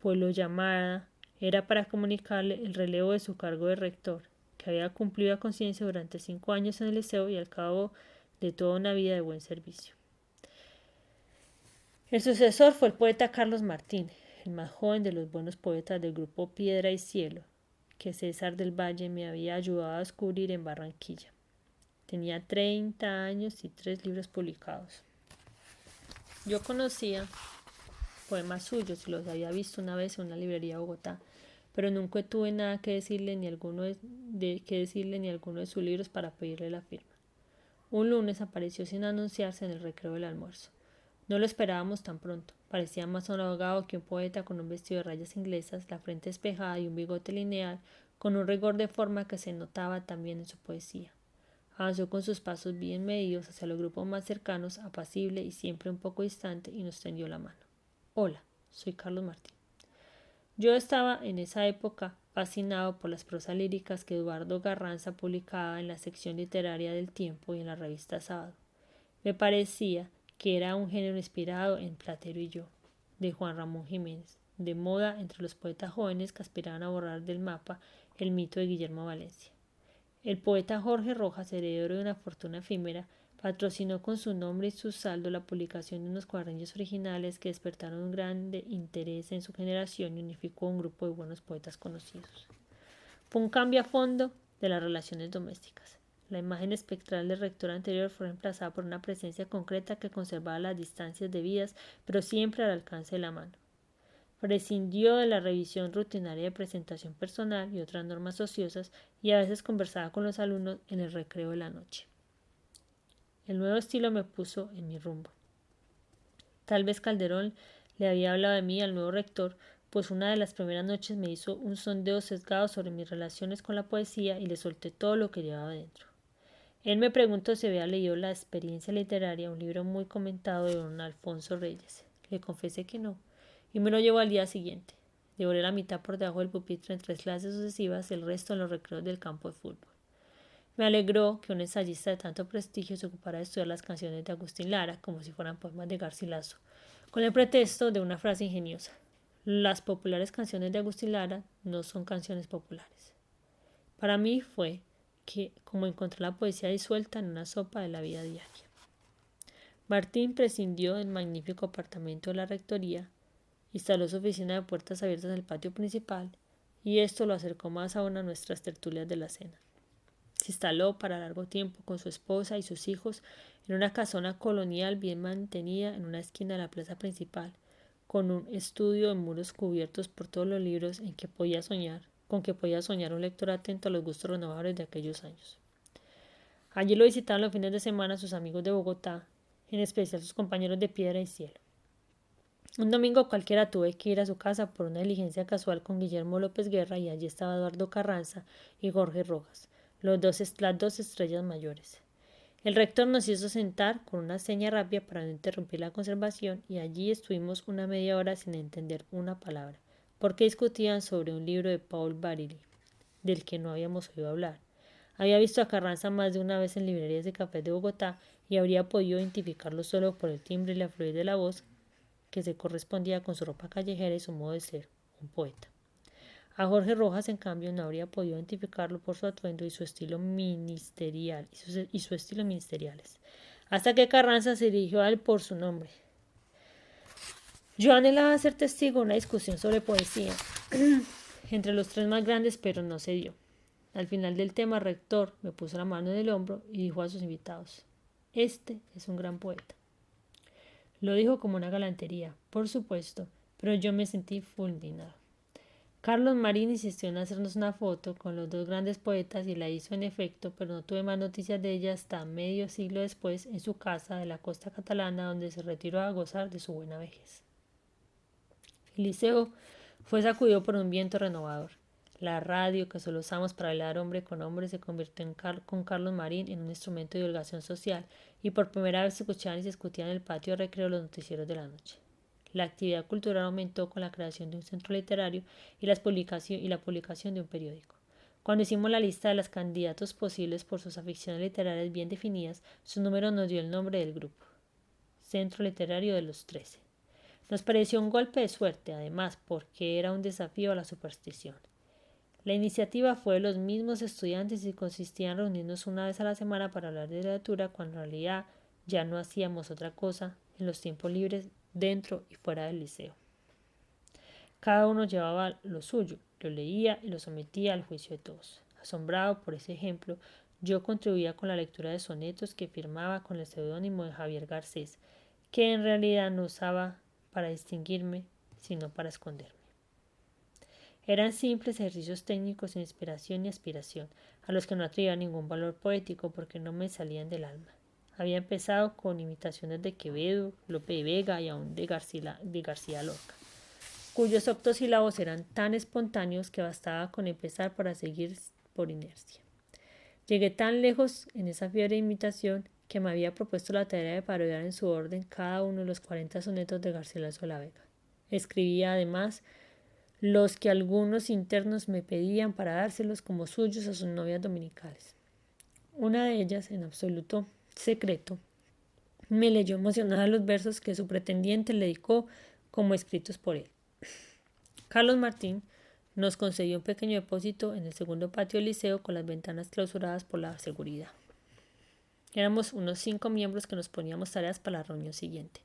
Pues la llamada era para comunicarle el relevo de su cargo de rector, que había cumplido a conciencia durante 5 años en el liceo y al cabo de toda una vida de buen servicio. El sucesor fue el poeta Carlos Martín, el más joven de los buenos poetas del grupo Piedra y Cielo, que César del Valle me había ayudado a descubrir en Barranquilla. Tenía 30 años y 3 libros publicados. Yo conocía poemas suyos y los había visto una vez en una librería de Bogotá, pero nunca tuve nada que decirle ni alguno de sus libros para pedirle la firma. Un lunes apareció sin anunciarse en el recreo del almuerzo. No lo esperábamos tan pronto. Parecía más un abogado que un poeta, con un vestido de rayas inglesas, la frente despejada y un bigote lineal, con un rigor de forma que se notaba también en su poesía. Avanzó con sus pasos bien medidos hacia los grupos más cercanos, apacible y siempre un poco distante, y nos tendió la mano. Hola, soy Carlos Martín. Yo estaba en esa época fascinado por las prosas líricas que Eduardo Garranza publicaba en la sección literaria del Tiempo y en la revista Sábado. Me parecía que era un género inspirado en Platero y yo, de Juan Ramón Jiménez, de moda entre los poetas jóvenes que aspiraban a borrar del mapa el mito de Guillermo Valencia. El poeta Jorge Rojas, heredero de una fortuna efímera, patrocinó con su nombre y su saldo la publicación de unos cuadernillos originales que despertaron un grande interés en su generación y unificó un grupo de buenos poetas conocidos. Fue un cambio a fondo de las relaciones domésticas. La imagen espectral del rector anterior fue reemplazada por una presencia concreta que conservaba las distancias debidas, pero siempre al alcance de la mano. Prescindió de la revisión rutinaria de presentación personal y otras normas ociosas, y a veces conversaba con los alumnos en el recreo de la noche. El nuevo estilo me puso en mi rumbo. Tal vez Calderón Le había hablado de mí al nuevo rector, pues una de las primeras noches me hizo un sondeo sesgado sobre mis relaciones con la poesía y le solté todo lo que llevaba dentro. Él me preguntó si había leído La experiencia literaria, un libro muy comentado de don Alfonso Reyes. Le confesé que no, y me lo llevó al día siguiente. Devoré la mitad por debajo del pupitre en 3 clases sucesivas, el resto en los recreos del campo de fútbol. Me alegró que un ensayista de tanto prestigio se ocupara de estudiar las canciones de Agustín Lara como si fueran poemas de Garcilaso, con el pretexto de una frase ingeniosa. Las populares canciones de Agustín Lara no son canciones populares. Para mí fue como encontrar la poesía disuelta en una sopa de la vida diaria. Martín prescindió del magnífico apartamento de la rectoría, instaló su oficina de puertas abiertas al patio principal, y esto lo acercó más aún a nuestras tertulias de la cena. Se instaló para largo tiempo con su esposa y sus hijos en una casona colonial bien mantenida en una esquina de la plaza principal, con un estudio de muros cubiertos por todos los libros con que podía soñar un lector atento a los gustos renovadores de aquellos años. Allí lo visitaban los fines de semana sus amigos de Bogotá, en especial sus compañeros de Piedra y Cielo. Un domingo cualquiera tuve que ir a su casa por una diligencia casual con Guillermo López Guerra y allí estaba Eduardo Carranza y Jorge Rojas, las dos estrellas mayores. El rector nos hizo sentar con una seña rápida para no interrumpir la conversación y allí estuvimos una media hora sin entender una palabra, porque discutían sobre un libro de Paul Barili, del que no habíamos oído hablar. Había visto a Carranza más de una vez en librerías de cafés de Bogotá y habría podido identificarlo solo por el timbre y la fluidez de la voz que se correspondía con su ropa callejera y su modo de ser, un poeta. A Jorge Rojas, en cambio, no habría podido identificarlo por su atuendo y su estilo ministeriales, hasta que Carranza se dirigió a él por su nombre. Yo anhelaba ser testigo de una discusión sobre poesía entre los tres más grandes, pero no se dio. Al final del tema, el rector me puso la mano en el hombro y dijo a sus invitados: «Este es un gran poeta». Lo dijo como una galantería, por supuesto, pero yo me sentí fulminado. Carlos Marín insistió en hacernos una foto con los dos grandes poetas y la hizo en efecto, pero no tuve más noticias de ella hasta medio siglo después en su casa de la costa catalana, donde se retiró a gozar de su buena vejez. El liceo fue sacudido por un viento renovador. La radio, que solo usamos para hablar hombre con hombre, se convirtió con Carlos Marín en un instrumento de divulgación social, y por primera vez se escuchaban y se discutían en el patio de recreo los noticieros de la noche. La actividad cultural aumentó con la creación de un centro literario y la publicación de un periódico. Cuando hicimos la lista de los candidatos posibles por sus aficiones literarias bien definidas, su número nos dio el nombre del grupo: Centro Literario de los 13. Nos pareció un golpe de suerte, además, porque era un desafío a la superstición. La iniciativa fue de los mismos estudiantes y consistía en reunirnos una vez a la semana para hablar de literatura, cuando en realidad ya no hacíamos otra cosa en los tiempos libres dentro y fuera del liceo. Cada uno llevaba lo suyo, lo leía y lo sometía al juicio de todos. Asombrado por ese ejemplo, yo contribuía con la lectura de sonetos que firmaba con el seudónimo de Javier Garcés, que en realidad no usaba para distinguirme, sino para esconderme. Eran simples ejercicios técnicos sin inspiración ni aspiración, a los que no atribuía ningún valor poético porque no me salían del alma. Había empezado con imitaciones de Quevedo, Lope de Vega y aún de García Lorca, cuyos octosílabos eran tan espontáneos que bastaba con empezar para seguir por inercia. Llegué tan lejos en esa fiebre de imitación que me había propuesto la tarea de parodiar en su orden cada uno de los 40 sonetos de Garcilaso de la Vega. Escribía además los que algunos internos me pedían para dárselos como suyos a sus novias dominicales. Una de ellas, en absoluto secreto, me leyó emocionada los versos que su pretendiente le dedicó como escritos por él. Carlos Martín nos concedió un pequeño depósito en el segundo patio del liceo con las ventanas clausuradas por la seguridad. Éramos unos 5 miembros que nos poníamos tareas para la reunión siguiente.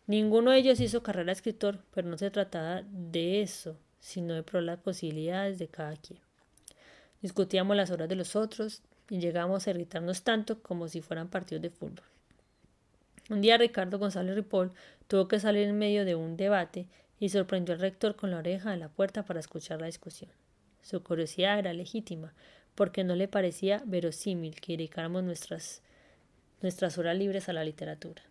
Ninguno de ellos hizo carrera de escritor, pero no se trataba de eso, sino de probar las posibilidades de cada quien. Discutíamos las obras de los otros y llegábamos a irritarnos tanto como si fueran partidos de fútbol. Un día Ricardo González Ripoll tuvo que salir en medio de un debate y sorprendió al rector con la oreja en la puerta para escuchar la discusión. Su curiosidad era legítima, porque no le parecía verosímil que dedicáramos nuestras horas libres a la literatura.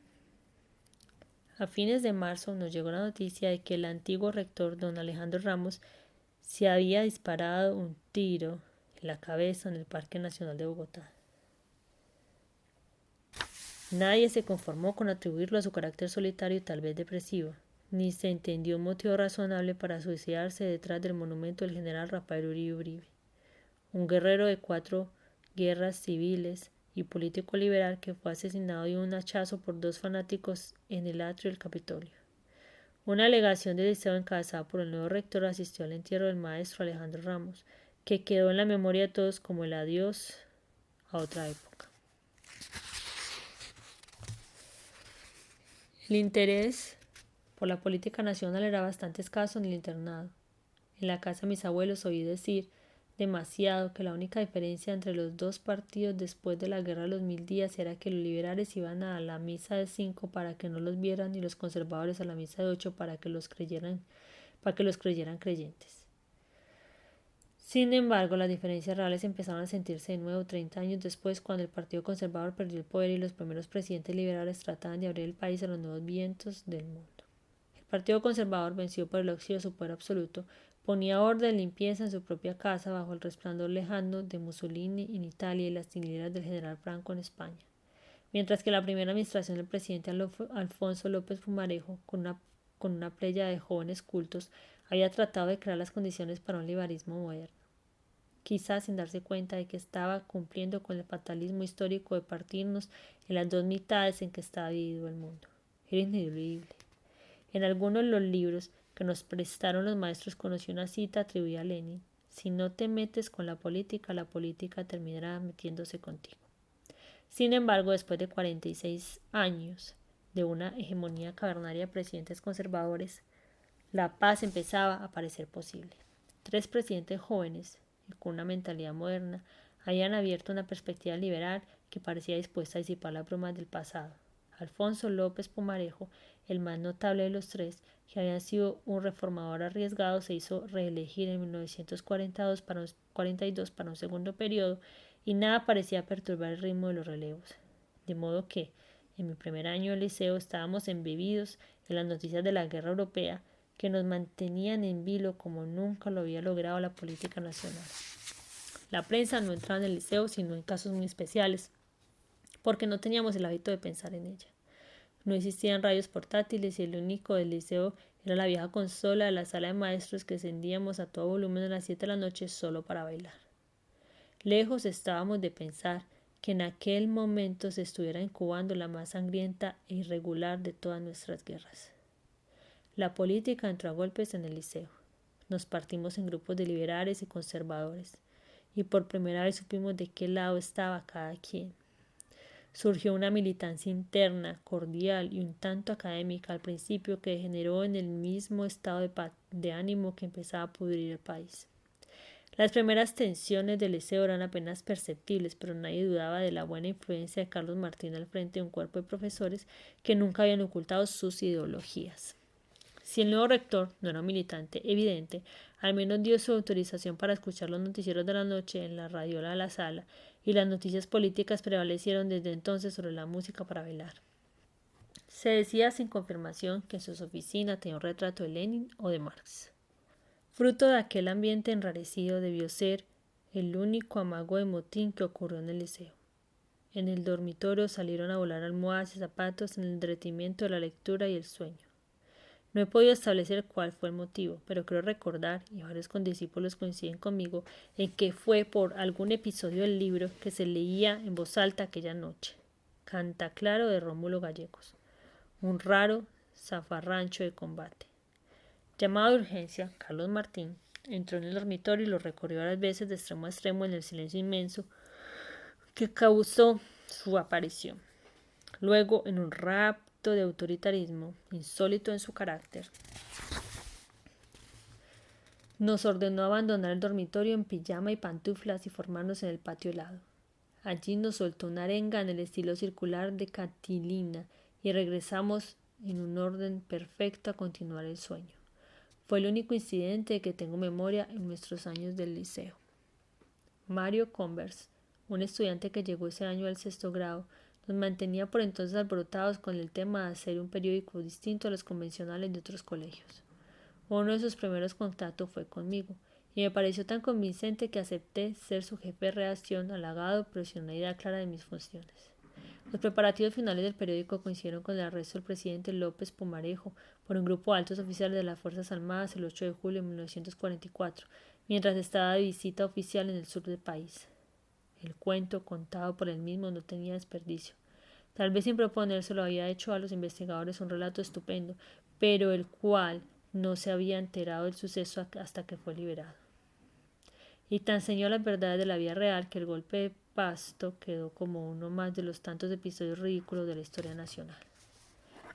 A fines de marzo nos llegó la noticia de que el antiguo rector, don Alejandro Ramos, se había disparado un tiro en la cabeza en el Parque Nacional de Bogotá. Nadie se conformó con atribuirlo a su carácter solitario y tal vez depresivo, ni se entendió un motivo razonable para suicidarse detrás del monumento del general Rafael Uribe Uribe, un guerrero de 4 guerras civiles y político liberal que fue asesinado de un hachazo por 2 fanáticos en el atrio del Capitolio. Una delegación del liceo encabezada por el nuevo rector asistió al entierro del maestro Alejandro Ramos, que quedó en la memoria de todos como el adiós a otra época. El interés por la política nacional era bastante escaso en el internado. En la casa de mis abuelos oí decir demasiado que la única diferencia entre los dos partidos después de la guerra de los 1000 días era que los liberales iban a la misa de 5 para que no los vieran y los conservadores a la misa de 8 para que los creyeran creyentes. Sin embargo, las diferencias reales empezaron a sentirse de nuevo 30 años después, cuando el Partido Conservador perdió el poder y los primeros presidentes liberales trataban de abrir el país a los nuevos vientos del mundo. El Partido Conservador, vencido por el óxido de su poder absoluto, ponía orden y limpieza en su propia casa bajo el resplandor lejano de Mussolini en Italia y las tinieblas del general Franco en España. Mientras que la primera administración del presidente Alfonso López Pumarejo, con una playa de jóvenes cultos, había tratado de crear las condiciones para un liberalismo moderno, quizás sin darse cuenta de que estaba cumpliendo con el fatalismo histórico de partirnos en las 2 mitades en que estaba dividido el mundo. Era ineludible. En algunos de los libros que nos prestaron los maestros conocí una cita atribuida a Lenin: si no te metes con la política terminará metiéndose contigo. Sin embargo, después de 46 años de una hegemonía cavernaria de presidentes conservadores, la paz empezaba a parecer posible. 3 presidentes jóvenes y con una mentalidad moderna habían abierto una perspectiva liberal que parecía dispuesta a disipar las bromas del pasado. Alfonso López Pumarejo, el más notable de los 3, que había sido un reformador arriesgado, se hizo reelegir en 1942 para un segundo periodo y nada parecía perturbar el ritmo de los relevos. De modo que, en mi primer año de liceo, estábamos embebidos en las noticias de la guerra europea, que nos mantenían en vilo como nunca lo había logrado la política nacional. La prensa no entraba en el liceo sino en casos muy especiales, porque no teníamos el hábito de pensar en ella. No existían radios portátiles y el único del liceo era la vieja consola de la sala de maestros que encendíamos a todo volumen a las 7 de la noche solo para bailar. Lejos estábamos de pensar que en aquel momento se estuviera incubando la más sangrienta e irregular de todas nuestras guerras. La política entró a golpes en el liceo. Nos partimos en grupos de liberales y conservadores, y por primera vez supimos de qué lado estaba cada quien. Surgió una militancia interna, cordial y un tanto académica al principio, que degeneró en el mismo estado de ánimo que empezaba a pudrir el país. Las primeras tensiones del liceo eran apenas perceptibles, pero nadie dudaba de la buena influencia de Carlos Martín al frente de un cuerpo de profesores que nunca habían ocultado sus ideologías. Si el nuevo rector no era un militante evidente, al menos dio su autorización para escuchar los noticieros de la noche en la radiola de la sala, y las noticias políticas prevalecieron desde entonces sobre la música para bailar. Se decía sin confirmación que en sus oficinas tenía un retrato de Lenin o de Marx. Fruto de aquel ambiente enrarecido debió ser el único amago de motín que ocurrió en el liceo. En el dormitorio salieron a volar almohadas y zapatos en el derretimiento de la lectura y el sueño. No he podido establecer cuál fue el motivo, pero creo recordar, y varios condiscípulos coinciden conmigo, en que fue por algún episodio del libro que se leía en voz alta aquella noche. Cantaclaro de Rómulo Gallegos. Un raro zafarrancho de combate. Llamado de urgencia, Carlos Martín entró en el dormitorio y lo recorrió varias veces de extremo a extremo en el silencio inmenso que causó su aparición. Luego, en un rapto de autoritarismo insólito en su carácter, nos ordenó abandonar el dormitorio en pijama y pantuflas y formarnos en el patio helado. Allí nos soltó una arenga en el estilo circular de Catilina y regresamos en un orden perfecto a continuar el sueño. Fue el único incidente de que tengo memoria en nuestros años del liceo. Mario Converse, un estudiante que llegó ese año al 6º grado, Nos mantenía por entonces alborotados con el tema de hacer un periódico distinto a los convencionales de otros colegios. Uno de sus primeros contactos fue conmigo, y me pareció tan convincente que acepté ser su jefe de redacción, halagado, pero sin una idea clara de mis funciones. Los preparativos finales del periódico coincidieron con el arresto del presidente López Pumarejo por un grupo de altos oficiales de las Fuerzas Armadas el 8 de julio de 1944, mientras estaba de visita oficial en el sur del país. El cuento, contado por él mismo, no tenía desperdicio. Tal vez sin proponérselo había hecho a los investigadores un relato estupendo, pero el cual no se había enterado del suceso hasta que fue liberado. Y tan enseñó las verdades de la vida real que el golpe de Pasto quedó como uno más de los tantos episodios ridículos de la historia nacional.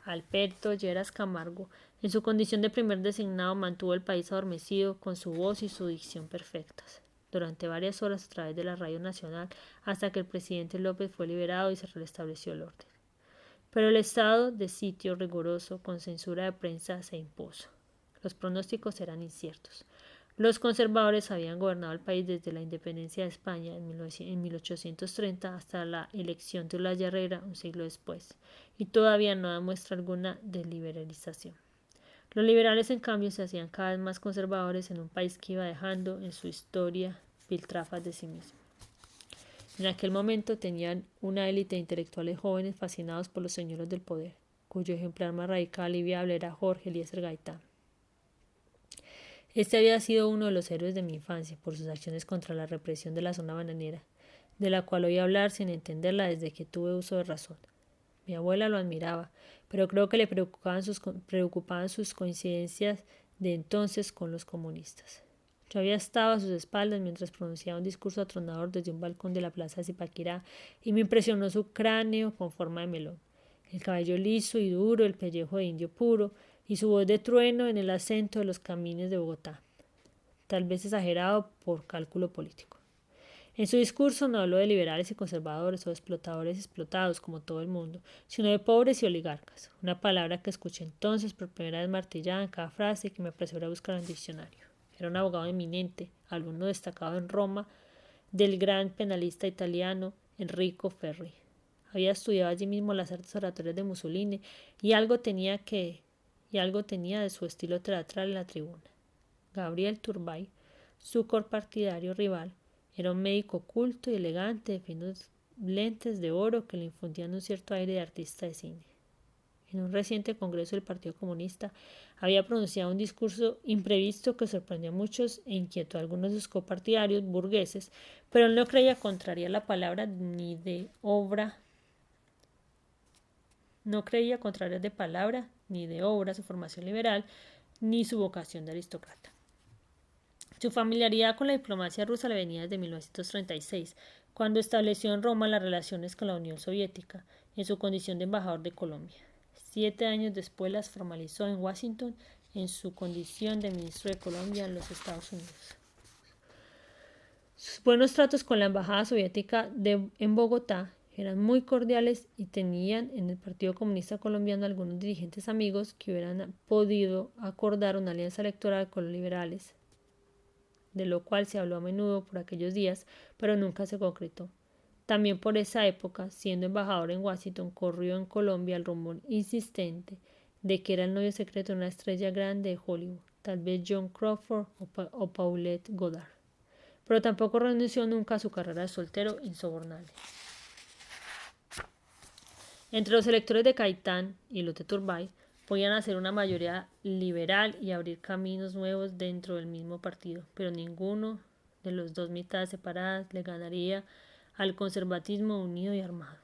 Alberto Lleras Camargo, en su condición de primer designado, mantuvo el país adormecido con su voz y su dicción perfectas durante varias horas a través de la radio nacional hasta que el presidente López fue liberado y se restableció el orden. Pero el estado de sitio riguroso con censura de prensa se impuso. Los pronósticos eran inciertos. Los conservadores habían gobernado el país desde la independencia de España en 1830 hasta la elección de Olaya Herrera un siglo después, y todavía no da muestra alguna de liberalización. Los liberales, en cambio, se hacían cada vez más conservadores en un país que iba dejando en su historia piltrafas de sí mismo. En aquel momento tenían una élite de intelectuales jóvenes fascinados por los señores del poder, cuyo ejemplar más radical y viable era Jorge Eliezer Gaitán. Este había sido uno de los héroes de mi infancia por sus acciones contra la represión de la zona bananera, de la cual oí hablar sin entenderla desde que tuve uso de razón. Mi abuela lo admiraba, pero creo que le preocupaban sus coincidencias de entonces con los comunistas. Yo había estado a sus espaldas mientras pronunciaba un discurso atronador desde un balcón de la plaza de Zipaquirá y me impresionó su cráneo con forma de melón, el cabello liso y duro, el pellejo de indio puro y su voz de trueno en el acento de los camines de Bogotá, tal vez exagerado por cálculo político. En su discurso no habló de liberales y conservadores o de explotadores y explotados, como todo el mundo, sino de pobres y oligarcas, una palabra que escuché entonces por primera vez martillada en cada frase y que me apresuré a buscar en el diccionario. Era un abogado eminente, alumno destacado en Roma del gran penalista italiano Enrico Ferri. Había estudiado allí mismo las artes oratorias de Mussolini y algo tenía de su estilo teatral en la tribuna. Gabriel Turbay, su corpartidario rival, era un médico culto y elegante de finos lentes de oro que le infundían un cierto aire de artista de cine. En un reciente congreso del Partido Comunista había pronunciado un discurso imprevisto que sorprendió a muchos e inquietó a algunos de sus copartidarios burgueses, pero él no creía contraria la palabra ni de obra. No creía contraria de palabra ni de obra su formación liberal ni su vocación de aristócrata. Su familiaridad con la diplomacia rusa le venía desde 1936, cuando estableció en Roma las relaciones con la Unión Soviética, en su condición de embajador de Colombia. 7 años después las formalizó en Washington en su condición de ministro de Colombia en los Estados Unidos. Sus buenos tratos con la embajada soviética en Bogotá eran muy cordiales y tenían en el Partido Comunista Colombiano algunos dirigentes amigos que hubieran podido acordar una alianza electoral con los liberales, de lo cual se habló a menudo por aquellos días, pero nunca se concretó. También por esa época, siendo embajador en Washington, corrió en Colombia el rumor insistente de que era el novio secreto de una estrella grande de Hollywood, tal vez John Crawford o Paulette Goddard. Pero tampoco renunció nunca a su carrera de soltero insobornable. Entre los electores de Gaitán y los de Turbay, podían hacer una mayoría liberal y abrir caminos nuevos dentro del mismo partido, pero ninguno de las dos mitades separadas le ganaría al conservatismo unido y armado.